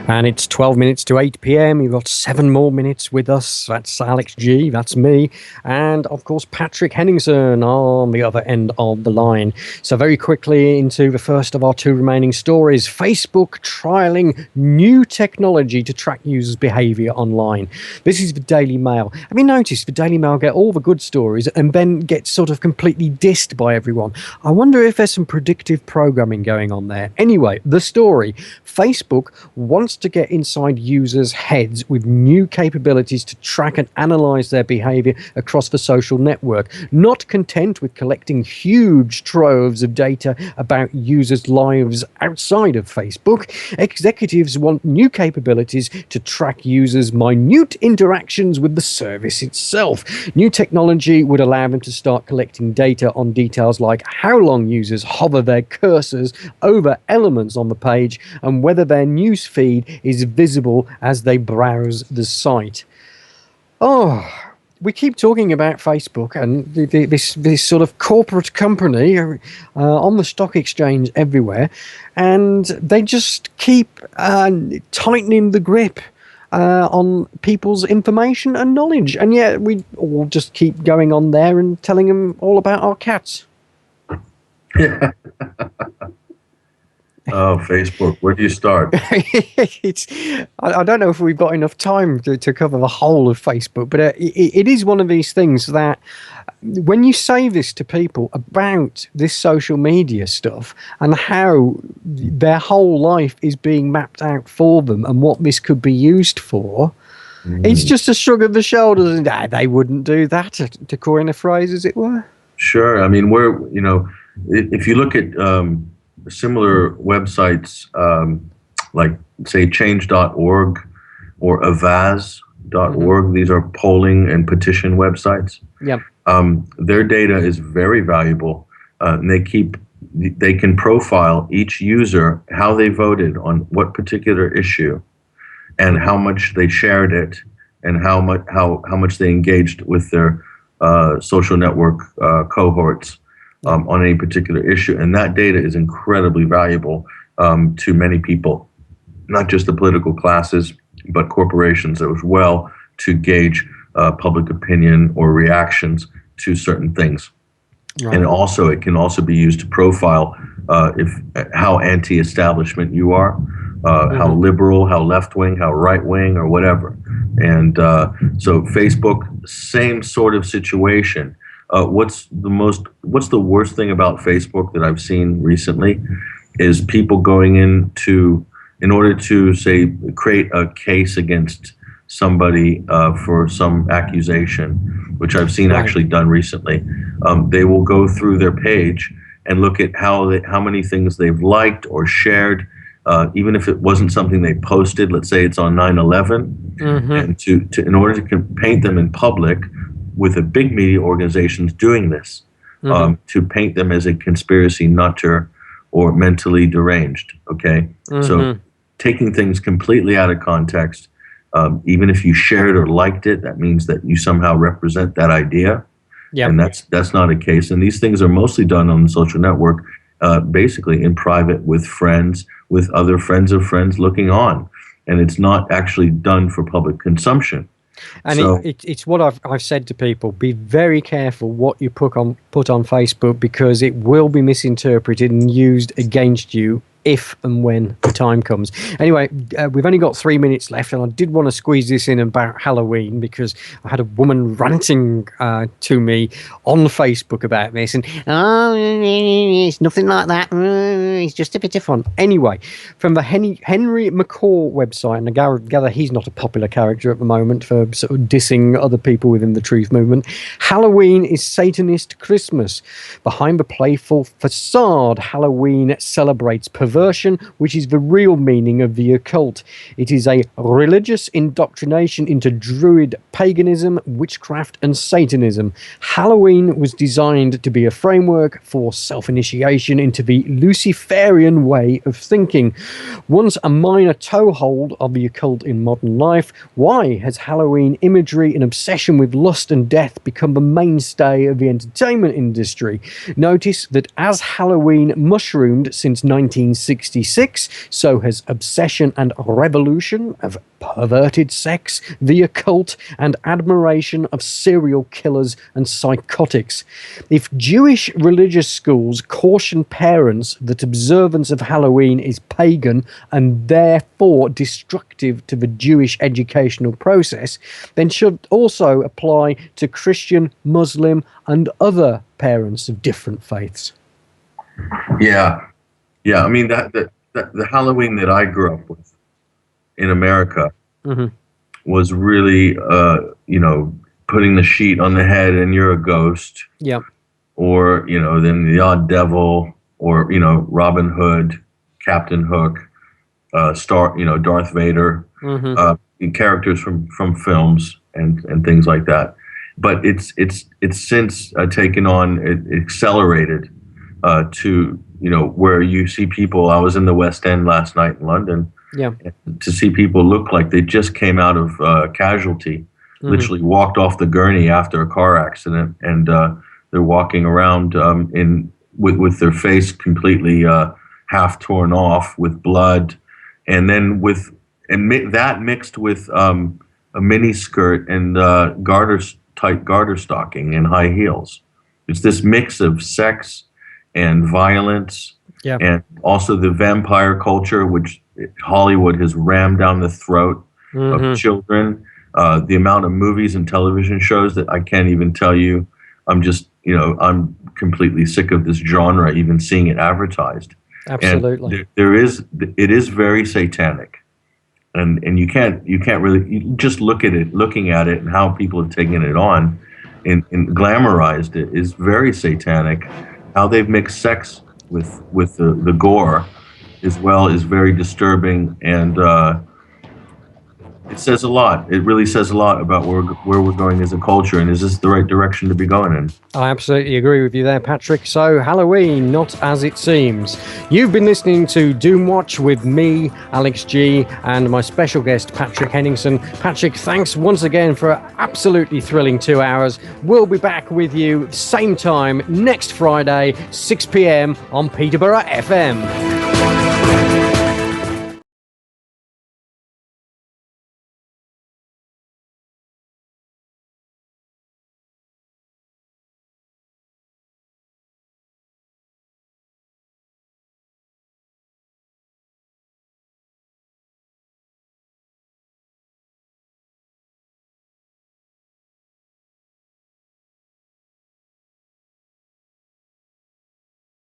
Speaker 1: And it's 12 minutes to 8 p.m. You've got 7 more minutes with us. That's Alex G, that's me, and of course Patrick Henningsen on the other end of the line. So very quickly into the first of our 2 remaining stories. Facebook trialing new technology to track users' behavior online. This is the Daily Mail. Have you noticed the Daily Mail get all the good stories and then get sort of completely dissed by everyone? I wonder if there's some predictive programming going on there. Anyway, the story. Facebook wants to get inside users' heads with new capabilities to track and analyze their behavior across the social network. Not content with collecting huge troves of data about users' lives outside of Facebook, executives want new capabilities to track users' minute interactions with the service itself. New technology would allow them to start collecting data on details like how long users hover their cursors over elements on the page and whether their news feed is visible as they browse the site. Oh, we keep talking about Facebook and this sort of corporate company on the stock exchange everywhere, and they just keep tightening the grip on people's information and knowledge, and yet we all just keep going on there and telling them all about our cats.
Speaker 2: Yeah. Oh, Facebook, where do you start?
Speaker 1: I don't know if we've got enough time to cover the whole of Facebook, but it is one of these things that when you say this to people about this social media stuff and how their whole life is being mapped out for them and what this could be used for, it's just a shrug of the shoulders and they wouldn't do that, to coin a phrase, as it were.
Speaker 2: Sure. I mean, if you look at similar websites like, say, change.org or avaz.org, these are polling and petition websites.
Speaker 1: Yeah.
Speaker 2: Their data is very valuable. And they can profile each user, how they voted on what particular issue, and how much they shared it, and how much they engaged with their social network cohorts on any particular issue. And that data is incredibly valuable to many people, not just the political classes, but corporations as well, to gauge public opinion or reactions to certain things. Right. And also, it can also be used to profile how anti-establishment you are, how liberal, how left-wing, how right-wing, or whatever. And so Facebook, same sort of situation. What's the worst thing about Facebook that I've seen recently is people going in order to, say, create a case against somebody for some accusation, which I've seen actually done recently. They will go through their page and look at how many things they've liked or shared, even if it wasn't something they posted. Let's say it's on 9/11, and to in order to paint them in public, with the big media organizations doing this, to paint them as a conspiracy nutter or mentally deranged. Okay, so taking things completely out of context. Even if you shared or liked it, that means that you somehow represent that idea. Yep. And that's not a case. And these things are mostly done on the social network, basically in private with friends, with other friends of friends looking on. And it's not actually done for public consumption.
Speaker 1: And so, it's what I've said to people: be very careful what you put on Facebook, because it will be misinterpreted and used against you if and when the time comes. Anyway, we've only got 3 minutes left, and I did want to squeeze this in about Halloween, because I had a woman ranting to me on Facebook about this, and it's nothing like that, it's just a bit of fun. Anyway, from the Henry McCaw website, and I gather he's not a popular character at the moment for sort of dissing other people within the truth movement. Halloween is Satanist Christmas. Behind the playful facade, Halloween celebrates perversion, which is the real meaning of the occult. It is a religious indoctrination into Druid paganism, witchcraft, and Satanism. Halloween was designed to be a framework for self-initiation into the Luciferian way of thinking. Once a minor toehold of the occult in modern life, why has Halloween imagery and obsession with lust and death become the mainstay of the entertainment industry? Notice that as Halloween mushroomed since 1966, so has obsession and revolution of perverted sex, the occult, and admiration of serial killers and psychotics. If Jewish religious schools caution parents that observance of Halloween is pagan and therefore destructive to the Jewish educational process, then should also apply to Christian, Muslim, and other parents of different faiths.
Speaker 2: Yeah. I mean, the Halloween that I grew up with in America was really, putting the sheet on the head and you're a ghost.
Speaker 1: Yeah. Or,
Speaker 2: then the odd devil, or, Robin Hood, Captain Hook, Darth Vader, characters from films and things like that. But it's since taken on, it accelerated to, where you see people. I was in the West End last night in London.
Speaker 1: Yeah.
Speaker 2: To see people look like they just came out of Casualty, literally walked off the gurney after a car accident, and they're walking around with their face completely half torn off with blood, and then that mixed with a mini skirt and tight garter stocking and high heels. It's this mix of sex and violence, and also the vampire culture, which Hollywood has rammed down the throat of children. The amount of movies and television shows that I can't even tell you. I'm completely sick of this genre, even seeing it advertised.
Speaker 1: Absolutely.
Speaker 2: And it is very satanic. And you can't really, you just looking at it and how people have taken it on and glamorized it is very satanic. How they've mixed sex with the gore as well is very disturbing, and it says a lot. It really says a lot about where we're going as a culture, and is this the right direction to be going in?
Speaker 1: I absolutely agree with you there, Patrick. So Halloween, not as it seems. You've been listening to Doomwatch with me, Alex G, and my special guest, Patrick Henningsen. Patrick, thanks once again for an absolutely thrilling 2 hours. We'll be back with you same time next Friday, 6 p.m. on Peterborough FM.